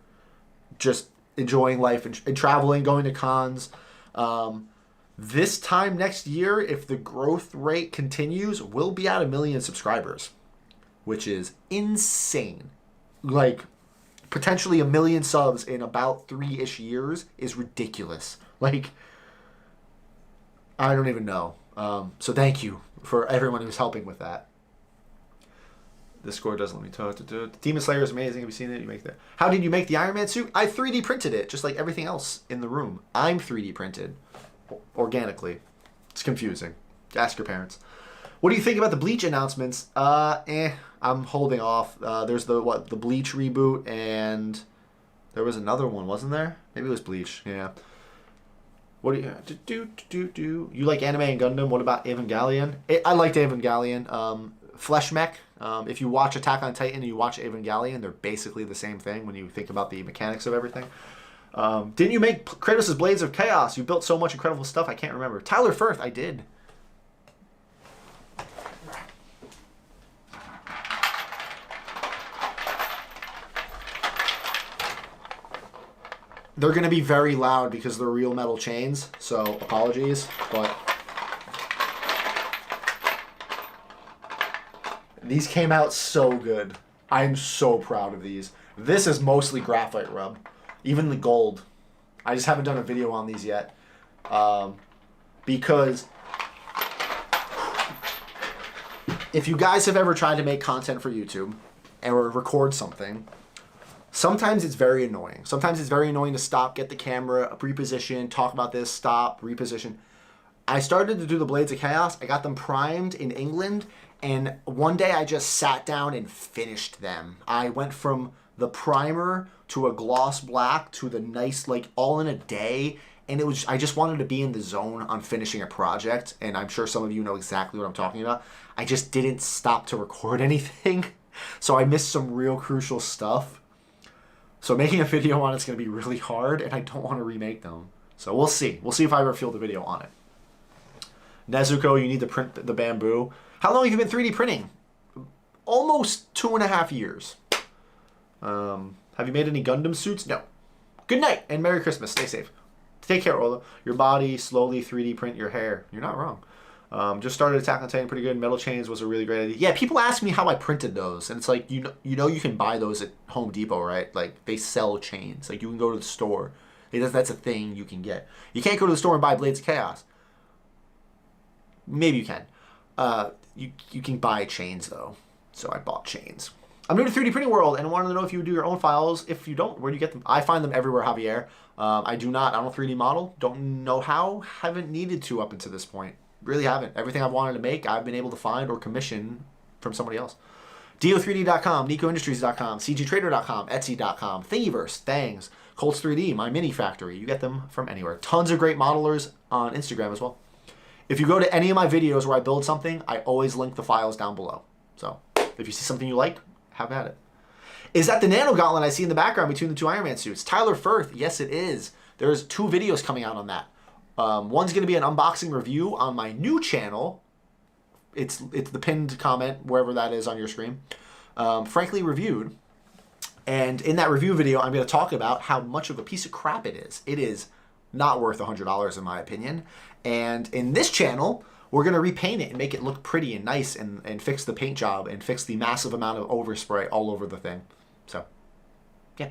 just enjoying life and traveling, going to cons. This time next year, if the growth rate continues, we'll be at 1 million subscribers, which is insane. Like, potentially 1 million subs in about 3-ish years is ridiculous. Like, I don't even know. So thank you for everyone who's helping with that. This score doesn't let me talk to do it. Demon Slayer is amazing. Have you seen it? You make that. How did you make the Iron Man suit? I 3D printed it, just like everything else in the room. I'm 3D printed organically. It's confusing. Ask your parents. What do you think about the Bleach announcements? I'm holding off. There's the Bleach reboot, and there was another one, wasn't there? Maybe it was Bleach. Yeah. What do you You like anime and Gundam? What about Evangelion? I liked Evangelion. Flesh Mech. If you watch Attack on Titan and you watch Evangelion, they're basically the same thing when you think about the mechanics of everything. Didn't you make Kratos' Blades of Chaos? You built so much incredible stuff, I can't remember. Tyler Firth, I did. They're going to be very loud because they're real metal chains, so apologies, but these came out so good. I'm so proud of these. This is mostly graphite rub. Even the gold. I just haven't done a video on these yet. Because if you guys have ever tried to make content for YouTube or record something, sometimes it's very annoying. Sometimes it's very annoying to stop, get the camera, reposition, talk about this, stop, reposition. I started to do the Blades of Chaos. I got them primed in England, and one day I just sat down and finished them. I went from the primer to a gloss black to the nice, like, all in a day, and I just wanted to be in the zone on finishing a project, and I'm sure some of you know exactly what I'm talking about. I just didn't stop to record anything, so I missed some real crucial stuff. So making a video on it's going to be really hard, and I don't want to remake them. So we'll see. We'll see if I ever film the video on it. Nezuko, you need to print the bamboo. How long have you been 3D printing? Almost 2.5 years. Have you made any Gundam suits? No. Good night and Merry Christmas. Stay safe. Take care, Ola. Your body, slowly 3D print your hair. You're not wrong. Just started Attack on Titan, pretty good. Metal chains was a really great idea. Yeah, people ask me how I printed those, and it's like, you know you can buy those at Home Depot, right? Like, they sell chains. Like, you can go to the store. That's a thing you can get. You can't go to the store and buy Blades of Chaos. Maybe you can. You can buy chains, though. So I bought chains. I'm new to 3D printing world and wanted to know if you would do your own files. If you don't, where do you get them? I find them everywhere, Javier. I do not. I don't 3D model. Don't know how. Haven't needed to up until this point. Really haven't. Everything I've wanted to make, I've been able to find or commission from somebody else. Do3d.com, nicoindustries.com, cgtrader.com, etsy.com, Thingiverse, Thangs, Colts 3D, my mini factory. You get them from anywhere. Tons of great modelers on Instagram as well. If you go to any of my videos where I build something, I always link the files down below. So if you see something you like, have at it. Is that the Nano Gauntlet I see in the background between the 2 Iron Man suits? Tyler Firth, yes it is. There's 2 videos coming out on that. One's going to be an unboxing review on my new channel. It's the pinned comment, wherever that is on your screen. Frankly Reviewed. And in that review video, I'm going to talk about how much of a piece of crap it is. It is not worth $100 in my opinion. And in this channel, we're going to repaint it and make it look pretty and nice and fix the paint job and fix the massive amount of overspray all over the thing. So, yeah.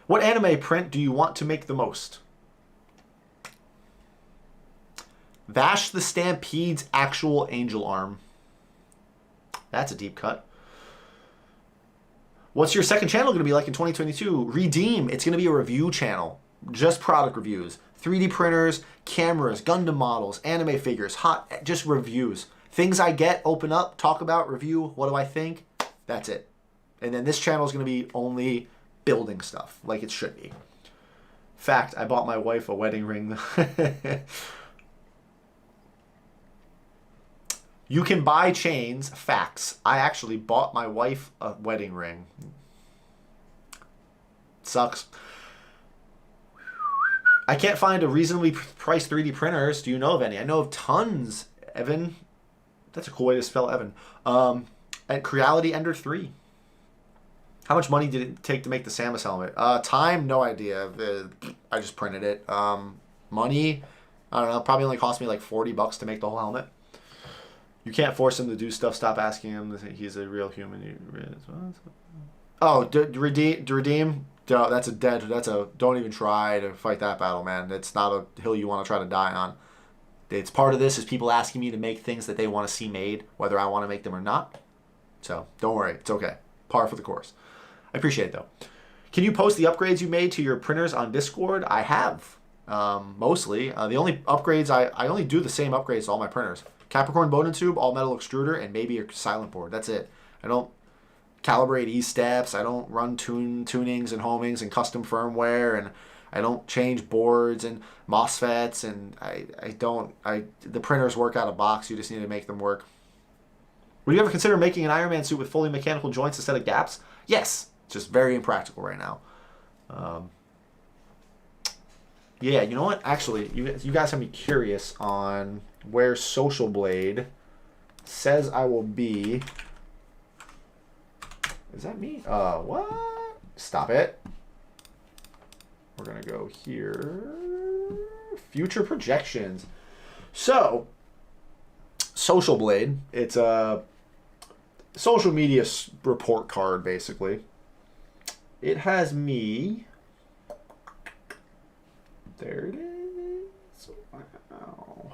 What anime print do you want to make the most? Vash the Stampede's actual angel arm. That's a deep cut. What's your second channel going to be like in 2022? Redeem. It's going to be a review channel. Just product reviews. 3D printers, cameras, Gundam models, anime figures, just reviews. Things I get, open up, talk about, review. What do I think? That's it. And then this channel is going to be only building stuff, like it should be. Fact, I bought my wife a wedding ring. You can buy chains. Facts. I actually bought my wife a wedding ring. Sucks. I can't find a reasonably priced 3D printers. Do you know of any? I know of tons. Evan. That's a cool way to spell Evan. At Creality Ender 3. How much money did it take to make the Samus helmet? Time? No idea. I just printed it. Money? I don't know. Probably only cost me like $40 to make the whole helmet. You can't force him to do stuff. Stop asking him. He's a real human. Oh, redeem. That's a dead. Don't even try to fight that battle, man. It's not a hill you want to try to die on. It's part of this is people asking me to make things that they want to see made, whether I want to make them or not. So don't worry, it's okay. Par for the course. I appreciate it though. Can you post the upgrades you made to your printers on Discord? I have mostly. The only upgrades I only do the same upgrades to all my printers. Capricorn bone and tube, all metal extruder, and maybe a silent board. That's it. I don't calibrate E-steps. I don't run tunings and homings and custom firmware, and I don't change boards and MOSFETs, and the printers work out of box. You just need to make them work. Would you ever consider making an Iron Man suit with fully mechanical joints instead of gaps? Yes. It's just very impractical right now. Yeah, you know what? Actually, you guys have me curious on where Social Blade says I will be. Is that me? What? Stop it. We're going to go here. Future projections. So, Social Blade, it's a social media report card, basically. It has me. There it is. Wow.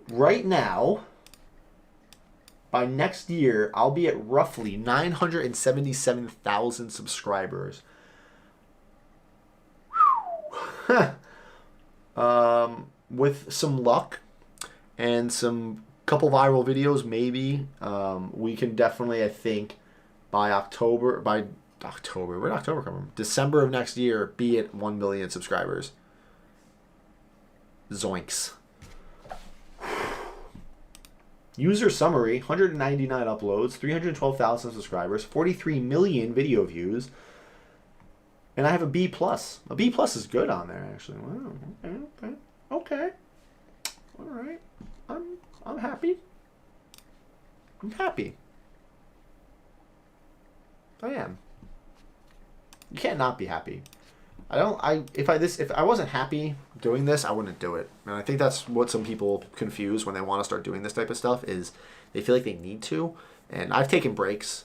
Right now, by next year, I'll be at roughly 977,000 subscribers. With some luck and some couple viral videos, maybe we can definitely, I think, by October, where'd October come from? December of next year, be at 1 million subscribers. Zoinks. User summary, 199 uploads, 312,000 subscribers, 43 million video views, and I have a B+. A B+ is good on there, actually. Wow, okay. All right. I'm happy. I'm happy. I am. You can't not be happy. If I wasn't happy doing this, I wouldn't do it. And I think that's what some people confuse when they want to start doing this type of stuff is they feel like they need to. And I've taken breaks.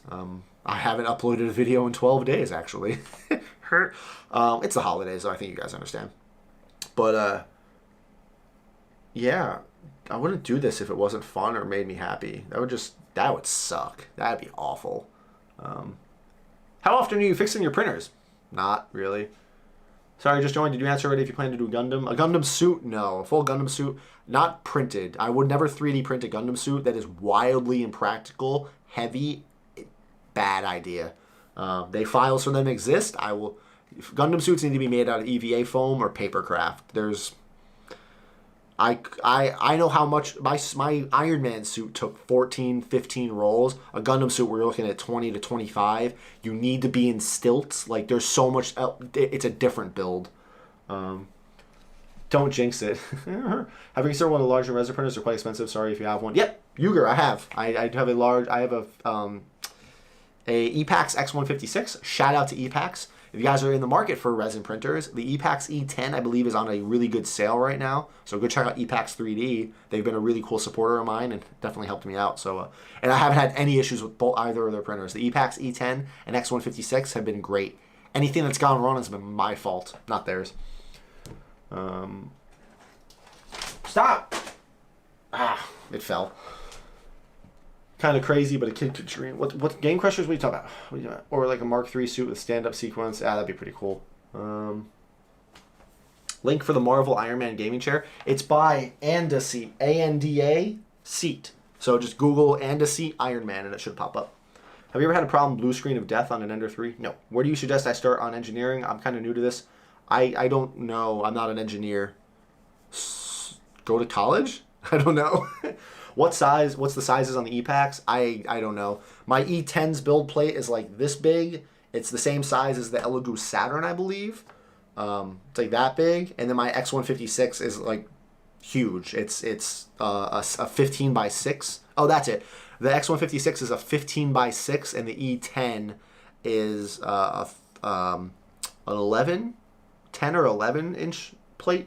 I haven't uploaded a video in 12 days, actually. It's the holidays, so I think you guys understand. But, yeah, I wouldn't do this if it wasn't fun or made me happy. That would suck. That'd be awful. How often are you fixing your printers? Not really. Sorry, I just joined. Did you answer already if you plan to do a Gundam? A Gundam suit? No. A full Gundam suit? Not printed. I would never 3D print a Gundam suit. That is wildly impractical, heavy, bad idea. Files for them exist. Gundam suits need to be made out of EVA foam or paper craft. I know how much my Iron Man suit took 14, 15 rolls. A Gundam suit, we're looking at 20 to 25. You need to be in stilts. Like, there's so much. It's a different build. Don't jinx it. Have you considered one of the larger resin printers? They're quite expensive. Sorry if you have one. Yep, Uger, I have. I have a large. I have a Epax X156. Shout out to Epax. If you guys are in the market for resin printers, the Epax E10 I believe is on a really good sale right now. So go check out Epax 3D. They've been a really cool supporter of mine and definitely helped me out. So and I haven't had any issues with either of their printers. The Epax E10 and X156 have been great. Anything that's gone wrong has been my fault, not theirs. Stop! Ah, it fell. Kind of crazy, but a kid could dream. What Game Crushers? What are you talking about? What are you talking about? Or like a Mark III suit with stand-up sequence? Ah, that'd be pretty cool. Link for the Marvel Iron Man gaming chair. It's by Anda Seat. A-N-D-A Seat. So just Google Anda Seat Iron Man and it should pop up. Have you ever had a problem blue screen of death on an Ender 3? No. Where do you suggest I start on engineering? I'm kind of new to this. I don't know. I'm not an engineer. Go to college? I don't know. What's the sizes on the Epax? I don't know. My E10's build plate is like this big. It's the same size as the Elegoo Saturn, I believe. It's like that big. And then my X156 is like huge. It's a 15 by 6. Oh, that's it. The X156 is a 15 by 6, and the E10 is an 10 or 11 inch plate.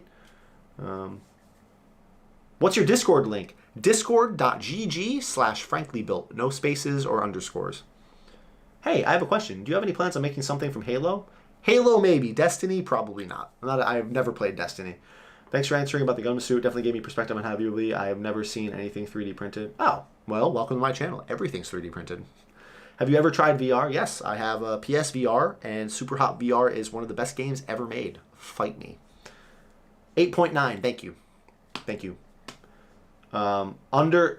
What's your Discord link? Discord.gg/franklybuilt. No spaces or underscores. Hey, I have a question. Do you have any plans on making something from Halo? Halo, maybe. Destiny, probably not. I've never played Destiny. Thanks for answering about the Gundam suit. Definitely gave me perspective on how viewably. I have never seen anything 3D printed. Oh, well, welcome to my channel. Everything's 3D printed. Have you ever tried VR? Yes, I have a PSVR, and Super Hot VR is one of the best games ever made. Fight me. 8.9. Thank you. Thank you.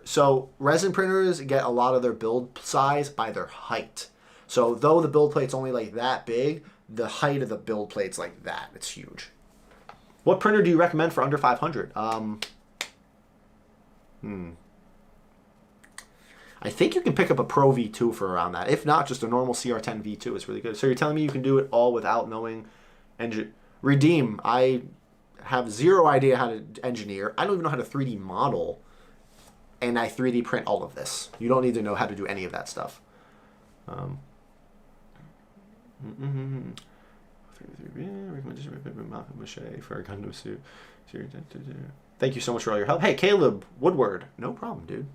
So resin printers get a lot of their build size by their height. So though the build plate's only like that big, the height of the build plate's like that. It's huge. What printer do you recommend for under 500? I think you can pick up a Pro V2 for around that. If not, just a normal CR10 V2 is really good. So you're telling me you can do it all without knowing Redeem. I have zero idea how to engineer. I don't even know how to 3D model. And I 3D print all of this. You don't need to know how to do any of that stuff. For a Gundam suit. Thank you so much for all your help. Hey, Caleb Woodward. No problem, dude.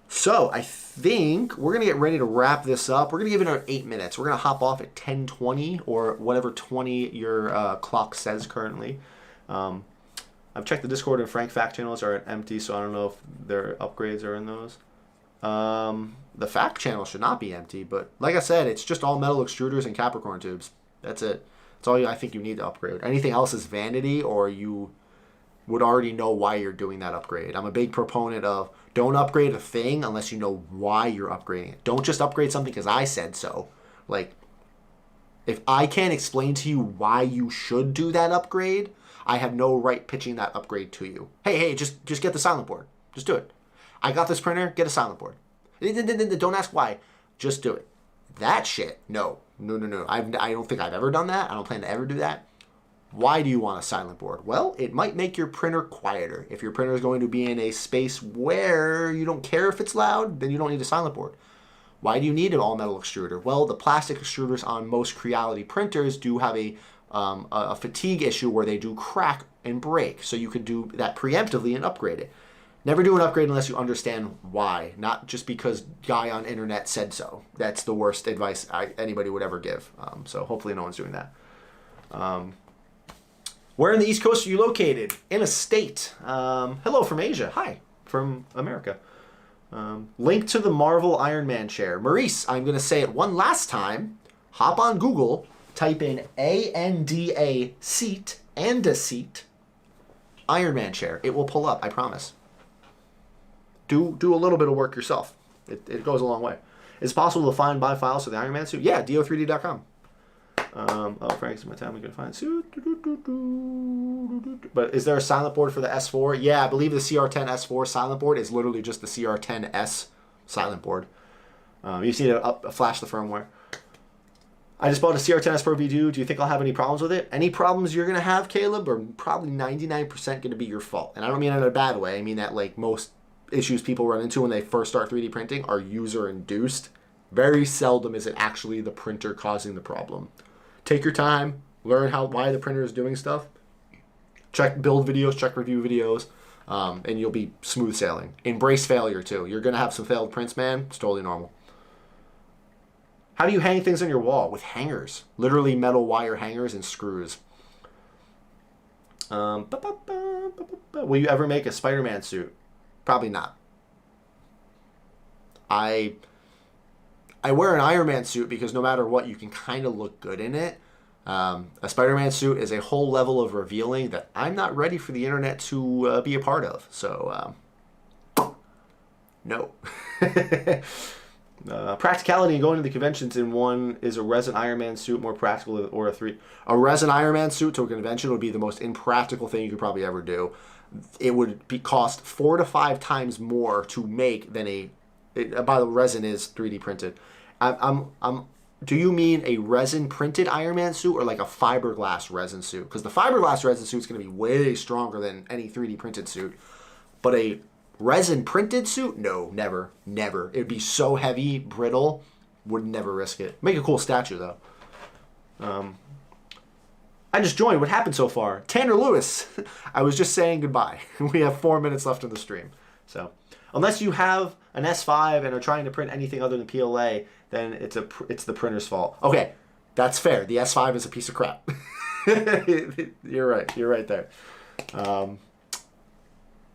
So I think we're gonna get ready to wrap this up. We're gonna give it 8 minutes. We're gonna hop off at 10:20 or whatever 20 your clock says currently. I've checked the Discord and Frank Fact channels are empty, so I don't know if their upgrades are in those. The Fact channel should not be empty, but like I said, it's just all metal extruders and Capricorn tubes. That's it. That's all I think you need to upgrade. Anything else is vanity, or you would already know why you're doing that upgrade. I'm a big proponent of don't upgrade a thing unless you know why you're upgrading it. Don't just upgrade something because I said so. Like, if I can't explain to you why you should do that upgrade, I have no right pitching that upgrade to you. Hey, just get the silent board. Just do it. I got this printer, get a silent board. Don't ask why. Just do it. That shit, no. I don't think I've ever done that. I don't plan to ever do that. Why do you want a silent board? Well, it might make your printer quieter. If your printer is going to be in a space where you don't care if it's loud, then you don't need a silent board. Why do you need an all-metal extruder? Well, the plastic extruders on most Creality printers do have a fatigue issue where they do crack and break. So you could do that preemptively and upgrade it. Never do an upgrade unless you understand why, not just because guy on internet said so. That's the worst advice anybody would ever give. So hopefully no one's doing that. Where in the East Coast are you located? In a state. Hello from Asia. Hi from America. Link to the Marvel Iron Man chair. Maurice, I'm going to say it one last time. Hop on Google, type in ANDA seat, Anda seat, Iron Man chair. It will pull up, I promise. Do a little bit of work yourself. It goes a long way. It's possible to find buy files for the Iron Man suit. Yeah, do3d.com. Frank's my time we can find suit. But is there a silent board for the S4? Yeah, I believe the CR10 S4 silent board is literally just the CR10S silent board. You just need to flash the firmware. I just bought a CR10S Pro V2. Do you think I'll have any problems with it? Any problems you're going to have, Caleb, are probably 99% going to be your fault. And I don't mean that in a bad way. I mean that like most issues people run into when they first start 3D printing are user-induced. Very seldom is it actually the printer causing the problem. Take your time. Learn why the printer is doing stuff. Check build videos, check review videos, and you'll be smooth sailing. Embrace failure, too. You're going to have some failed prints, man. It's totally normal. How do you hang things on your wall? With hangers. Literally metal wire hangers and screws. Will you ever make a Spider-Man suit? Probably not. I wear an Iron Man suit because no matter what, you can kind of look good in it. A Spider-Man suit is a whole level of revealing that I'm not ready for the internet to be a part of. So, no. Practicality in going to the conventions in one is a resin Iron Man suit more practical or a resin Iron Man suit to a convention would be the most impractical thing you could probably ever do. It would cost 4 to 5 times more to make than by the way, resin is 3D printed. Do you mean a resin printed Iron Man suit or like a fiberglass resin suit? Because the fiberglass resin suit is going to be way stronger than any 3D printed suit. But a resin printed suit? No, never. Never. It would be so heavy, brittle, would never risk it. Make a cool statue, though. I just joined. What happened so far? Tanner Lewis. I was just saying goodbye. We have 4 minutes left in the stream. So, unless you have an S5 and are trying to print anything other than PLA, then it's the printer's fault. Okay, that's fair. The S5 is a piece of crap. You're right. You're right there.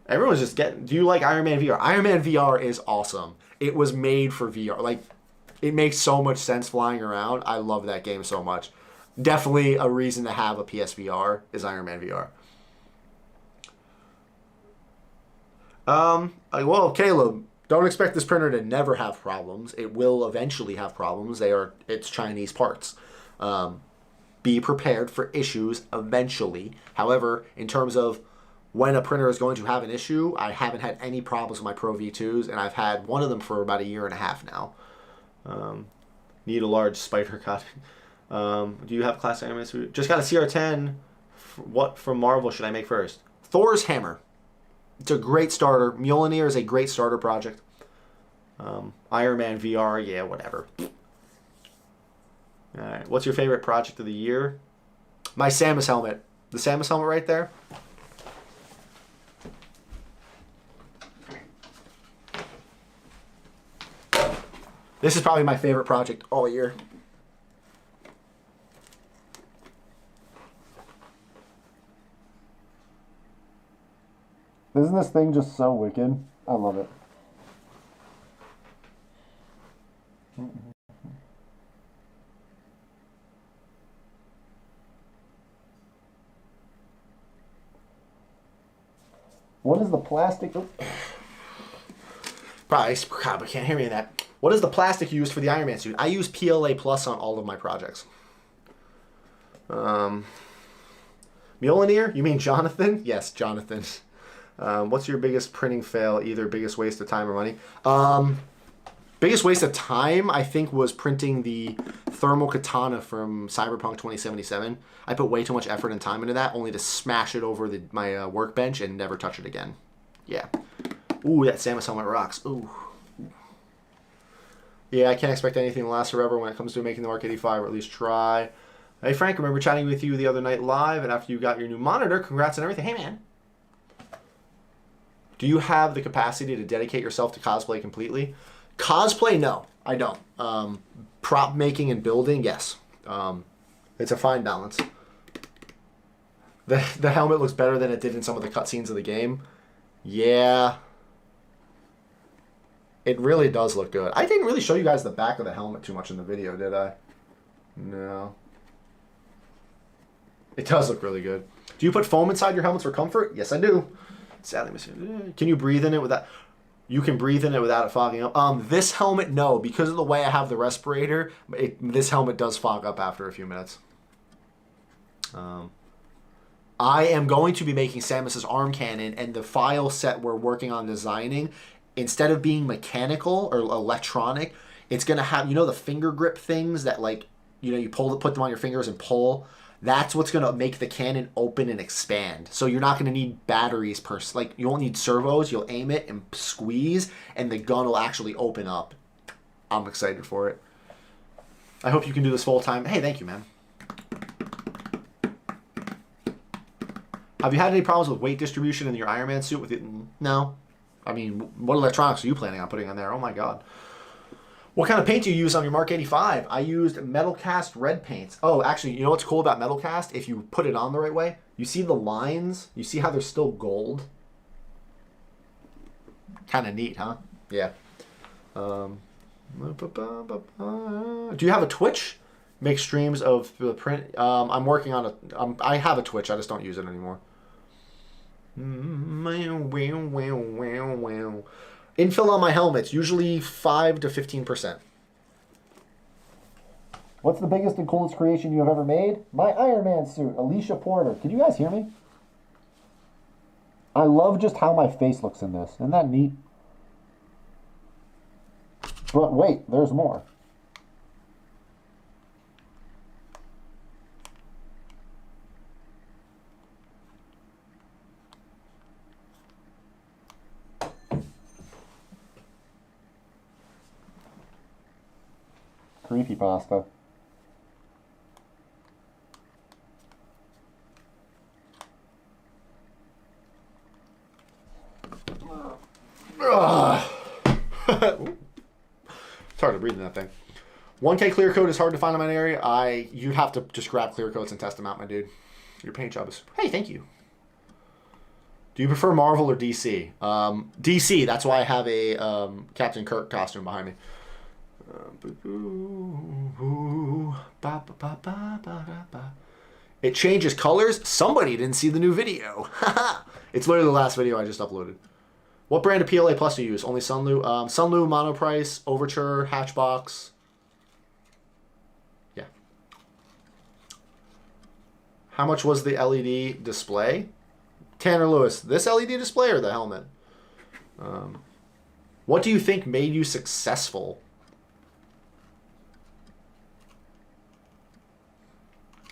Everyone's just getting... Do you like Iron Man VR? Iron Man VR is awesome. It was made for VR. Like, it makes so much sense flying around. I love that game so much. Definitely a reason to have a PSVR is Iron Man VR. Well, Caleb, don't expect this printer to never have problems. It will eventually have problems. It's Chinese parts. Be prepared for issues eventually. However, in terms of when a printer is going to have an issue, I haven't had any problems with my Pro V2s, and I've had one of them for about 1.5 years now. Need a large spider cut. Do you have Class Iron Man suit? Just got a CR10. What from Marvel should I make first? Thor's hammer. It's a great starter. Mjolnir is a great starter project. Iron Man VR, yeah, whatever. All right, what's your favorite project of the year? My Samus helmet. The Samus helmet right there. This is probably my favorite project all year. Isn't this thing just so wicked? I love it. What is the plastic? Probably can't hear me in that. What is the plastic used for the Iron Man suit? I use PLA Plus on all of my projects. Mjolnir? You mean Jonathan? Yes, Jonathan. What's your biggest printing fail? Either biggest waste of time or money? Biggest waste of time, I think, was printing the thermal katana from Cyberpunk 2077. I put way too much effort and time into that, only to smash it over my workbench and never touch it again. Yeah. Ooh, that Samus helmet rocks. Ooh. Yeah, I can't expect anything to last forever when it comes to making the Mark 85, or at least try. Hey, Frank, I remember chatting with you the other night live, and after you got your new monitor, congrats on everything. Hey, man. Do you have the capacity to dedicate yourself to cosplay completely? Cosplay, no, I don't. Prop making and building, yes. It's a fine balance. The helmet looks better than it did in some of the cutscenes of the game. Yeah. It really does look good. I didn't really show you guys the back of the helmet too much in the video, did I? No. It does look really good. Do you put foam inside your helmets for comfort? Yes, I do. Sadly, can you breathe in it without... You can breathe in it without it fogging up. This helmet, no. Because of the way I have the respirator, this helmet does fog up after a few minutes. I am going to be making Samus's arm cannon, and the file set we're working on designing, instead of being mechanical or electronic, it's going to have, you know, the finger grip things that, like, you put them on your fingers and pull. That's what's gonna make the cannon open and expand. So you're not gonna need batteries like you won't need servos. You'll aim it and squeeze, and the gun will actually open up. I'm excited for it. I hope you can do this full time. Hey, thank you, man. Have you had any problems with weight distribution in your Iron Man suit with it? No. I mean, what electronics are you planning on putting on there? Oh my god. What kind of paint do you use on your Mark 85? I used metal cast red paints. Oh, actually, you know what's cool about metal cast? If you put it on the right way, you see the lines? You see how they're still gold? Kind of neat, huh? Yeah. Do you have a Twitch? Make streams of the print. I'm working on I have a Twitch. I just don't use it anymore. Infill on my helmets, usually 5 to 15%. What's the biggest and coolest creation you have ever made? My Iron Man suit, Alicia Porter. Can you guys hear me? I love just how my face looks in this. Isn't that neat? But wait, there's more. Creepypasta. It's hard to breathe in that thing. 1K clear coat is hard to find in my area. You'd have to just grab clear coats and test them out, my dude. Your paint job is... Hey, thank you. Do you prefer Marvel or DC? DC. That's why I have a Captain Kirk costume behind me. It changes colors. Somebody didn't see the new video. It's literally the last video I just uploaded. What brand of PLA Plus do you use? Only Sunlu. Sunlu, Monoprice, Overture, Hatchbox. Yeah. How much was the LED display? Tanner Lewis, this LED display or the helmet? What do you think made you successful?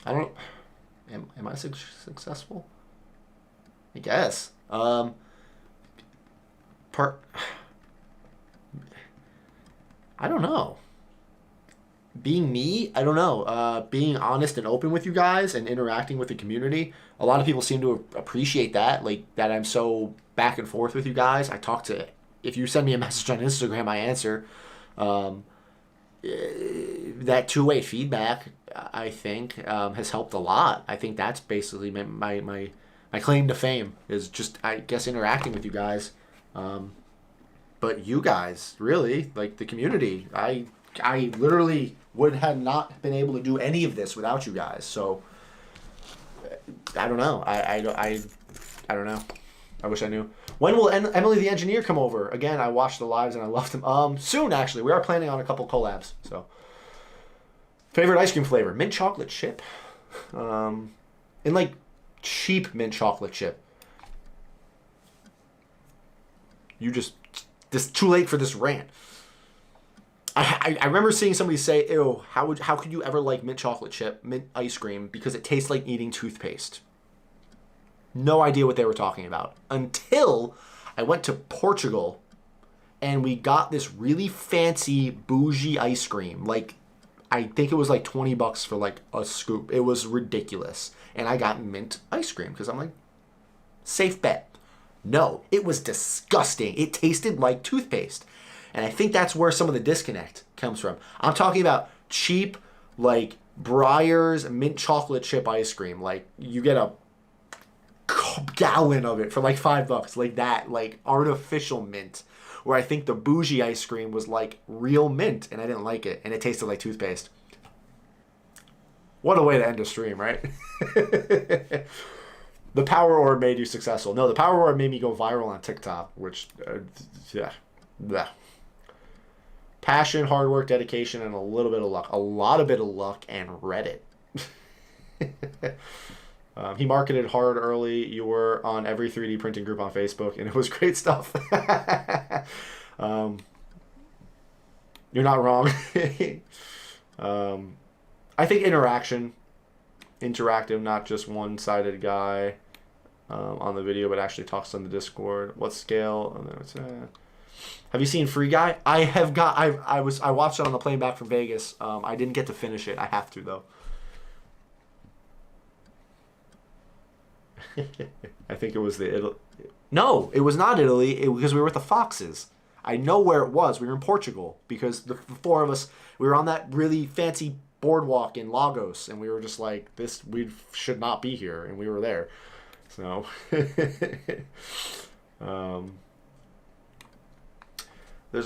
I don't... Am I successful? I guess. I don't know. Being me, I don't know. Being honest and open with you guys and interacting with the community. A lot of people seem to appreciate that. Like, that I'm so back and forth with you guys. I talk to... If you send me a message on Instagram, I answer. That two-way feedback, I think, has helped a lot. I think that's basically my claim to fame is just, I guess, interacting with you guys. But you guys, really, like the community, I literally would have not been able to do any of this without you guys. So I don't know. I don't know. I wish I knew. When will Emily the Engineer come over? Again, I watched the lives and I loved them. Soon, actually. We are planning on a couple collabs. So, favorite ice cream flavor? Mint chocolate chip. And like cheap mint chocolate chip. This too late for this rant. I remember seeing somebody say, "Ew, how could you ever like mint chocolate chip, mint ice cream because it tastes like eating toothpaste?" No idea what they were talking about until I went to Portugal and we got this really fancy bougie ice cream. Like, I think it was like $20 for like a scoop. It was ridiculous. And I got mint ice cream because I'm like, safe bet. No, it was disgusting. It tasted like toothpaste. And I think that's where some of the disconnect comes from. I'm talking about cheap, like Breyer's mint chocolate chip ice cream. Like, you get a gallon of it for like $5, like that, like artificial mint, where I think the bougie ice cream was like real mint and I didn't like it and it tasted like toothpaste. What a way to end a stream, right? The Power Orb made you successful. No, the Power Orb made me go viral on TikTok, which yeah. Bleh. Passion, hard work, dedication, and a little bit of luck. A lot of bit of luck and Reddit. He marketed hard early. You were on every 3D printing group on Facebook, and it was great stuff. You're not wrong. I think interactive, not just one-sided guy on the video, but actually talks on the Discord. What scale? And then it's, have you seen Free Guy? I have got. I watched it on the plane back from Vegas. I didn't get to finish it. I have to though. I think it was No, it was not Italy. Because we were at the Foxes. I know where it was. We were in Portugal because the four of us, we were on that really fancy boardwalk in Lagos, and we were just like, we should not be here, and we were there. So, there's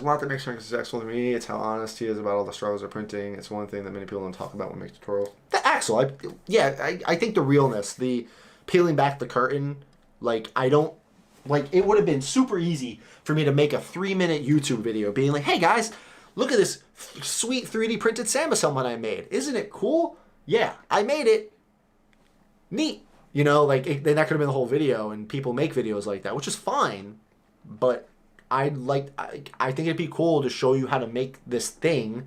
a lot that makes Frank successful to me. It's how honest he is about all the struggles of printing. It's one thing that many people don't talk about when making tutorials. Axel, I think the realness, the peeling back the curtain, it would have been super easy for me to make a 3-minute YouTube video being like, hey guys, look at this sweet 3D printed Samus helmet I made. Isn't it cool? Yeah, I made it. Neat. Then that could have been the whole video, and people make videos like that, which is fine. But I think it'd be cool to show you how to make this thing,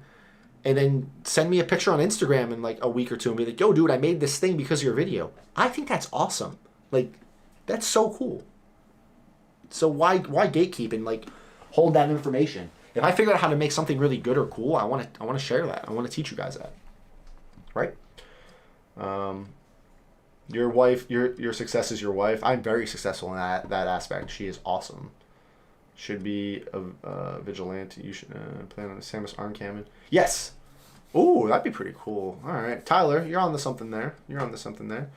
and then send me a picture on Instagram in like a week or two and be like, yo, dude, I made this thing because of your video. I think that's awesome. That's so cool. So why gatekeep and hold that information? If I figure out how to make something really good or cool, I want to share that. I want to teach you guys that. Right? Your wife, your success is your wife. I'm very successful in that aspect. She is awesome. Should be a vigilante. You should plan on a Samus arm cannon. Yes. Ooh, that'd be pretty cool. All right, Tyler, you're on to something there. Brandon,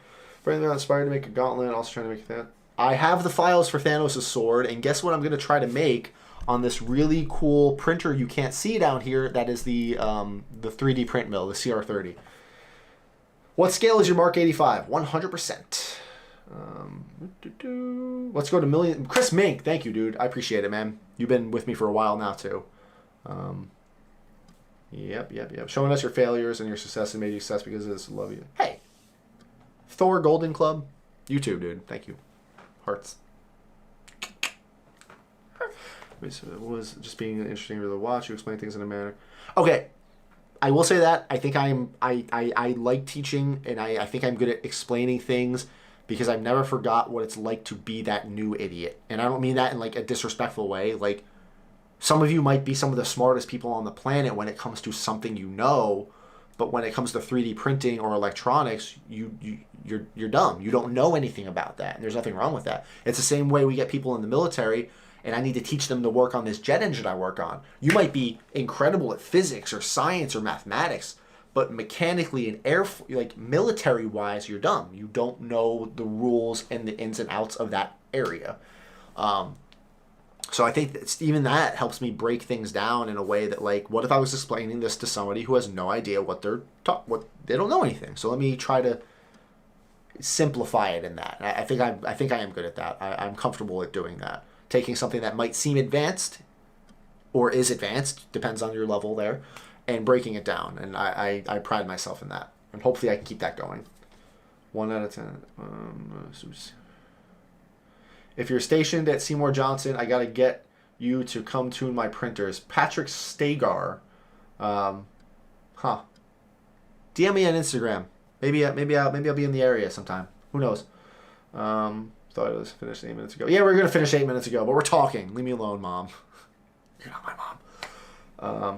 they're inspired to make a gauntlet. Also trying to make that. I have the files for Thanos' sword, and guess what I'm going to try to make on this really cool printer you can't see down here. That is the 3D print mill, the CR30. What scale is your Mark 85? 100%. Let's go to million. Chris Mink, thank you, dude. I appreciate it, man. You've been with me for a while now, too. Yep. Showing us your failures and your success and made you success because of this. Love you. Hey. Thor Golden Club. YouTube, dude. Thank you. Hearts. It was just being interesting to watch. You explain things in a manner. Okay. I will say that I think I like teaching, and I think I'm good at explaining things because I've never forgot what it's like to be that new idiot. And I don't mean that in a disrespectful way. Some of you might be some of the smartest people on the planet when it comes to something you know, but when it comes to 3D printing or electronics, you're dumb. You don't know anything about that, and there's nothing wrong with that. It's the same way we get people in the military, and I need to teach them to work on this jet engine I work on. You might be incredible at physics or science or mathematics, but mechanically and military-wise, you're dumb. You don't know the rules and the ins and outs of that area. So I think even that helps me break things down in a way that, what if I was explaining this to somebody who has no idea what they don't know anything. So let me try to simplify it in that. I think I am good at that. I'm comfortable at doing that. Taking something that might seem advanced or is advanced, depends on your level there, and breaking it down. And I pride myself in that. And hopefully I can keep that going. 1 out of 10. If you're stationed at Seymour Johnson, I got to get you to come tune my printers. Patrick Stagar. DM me on Instagram. Maybe I'll be in the area sometime. Who knows? Thought it was finished 8 minutes ago. Yeah, we're going to finish 8 minutes ago, but we're talking. Leave me alone, Mom. You're not my mom.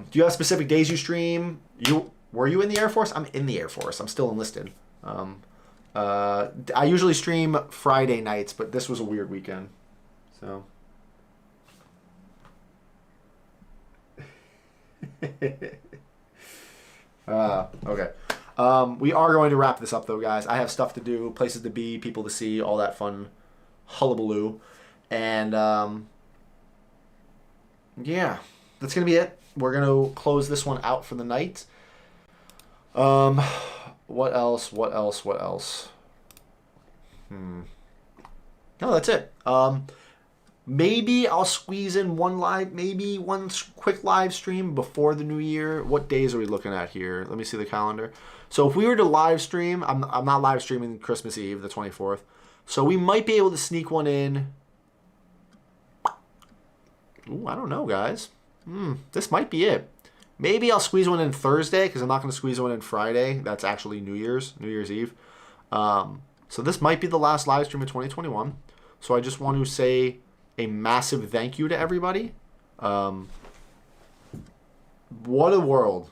Do you have specific days you stream? Were you in the Air Force? I'm in the Air Force. I'm still enlisted. I usually stream Friday nights, but this was a weird weekend. So. Okay. We are going to wrap this up, though, guys. I have stuff to do, places to be, people to see, all that fun hullabaloo. And, yeah, that's going to be it. We're going to close this one out for the night. What else? No, that's it. Maybe I'll squeeze in one quick live stream before the new year. What days are we looking at here? Let me see the calendar. So if we were to live stream, I'm not live streaming Christmas Eve, the 24th. So we might be able to sneak one in. Ooh, I don't know, guys. This might be it. Maybe I'll squeeze one in Thursday because I'm not going to squeeze one in Friday. That's actually New Year's Eve. So this might be the last live stream of 2021. So I just want to say a massive thank you to everybody. What a world.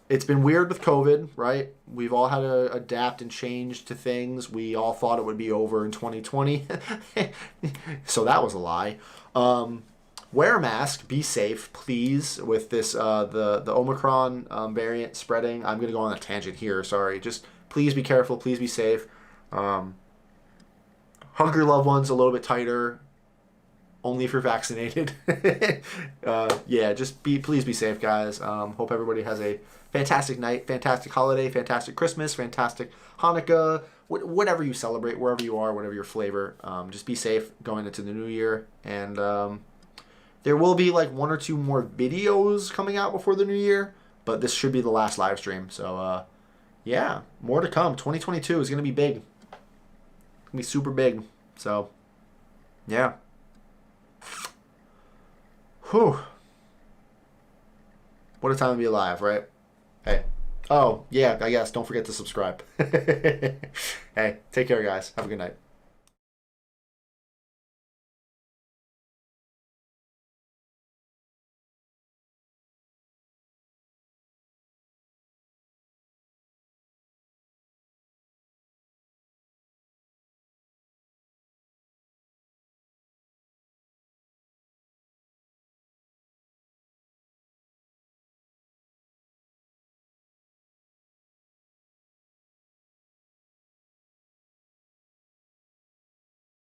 It's been weird with COVID, right? We've all had to adapt and change to things. We all thought it would be over in 2020. So that was a lie. Wear a mask. Be safe, please, with this the Omicron variant spreading. I'm going to go on a tangent here. Sorry. Just please be careful. Please be safe. Hug your loved ones a little bit tighter. Only if you're vaccinated. Yeah, please be safe, guys. Hope everybody has a fantastic night, fantastic holiday, fantastic Christmas, fantastic Hanukkah, whatever you celebrate, wherever you are, whatever your flavor. Just be safe going into the new year. And there will be like 1 or 2 more videos coming out before the new year, but this should be the last live stream. So, yeah, more to come. 2022 is going to be big. It's going to be super big. So, yeah. Whew. What a time to be alive, right? Hey. Oh, yeah, I guess. Don't forget to subscribe. Hey, take care, guys. Have a good night.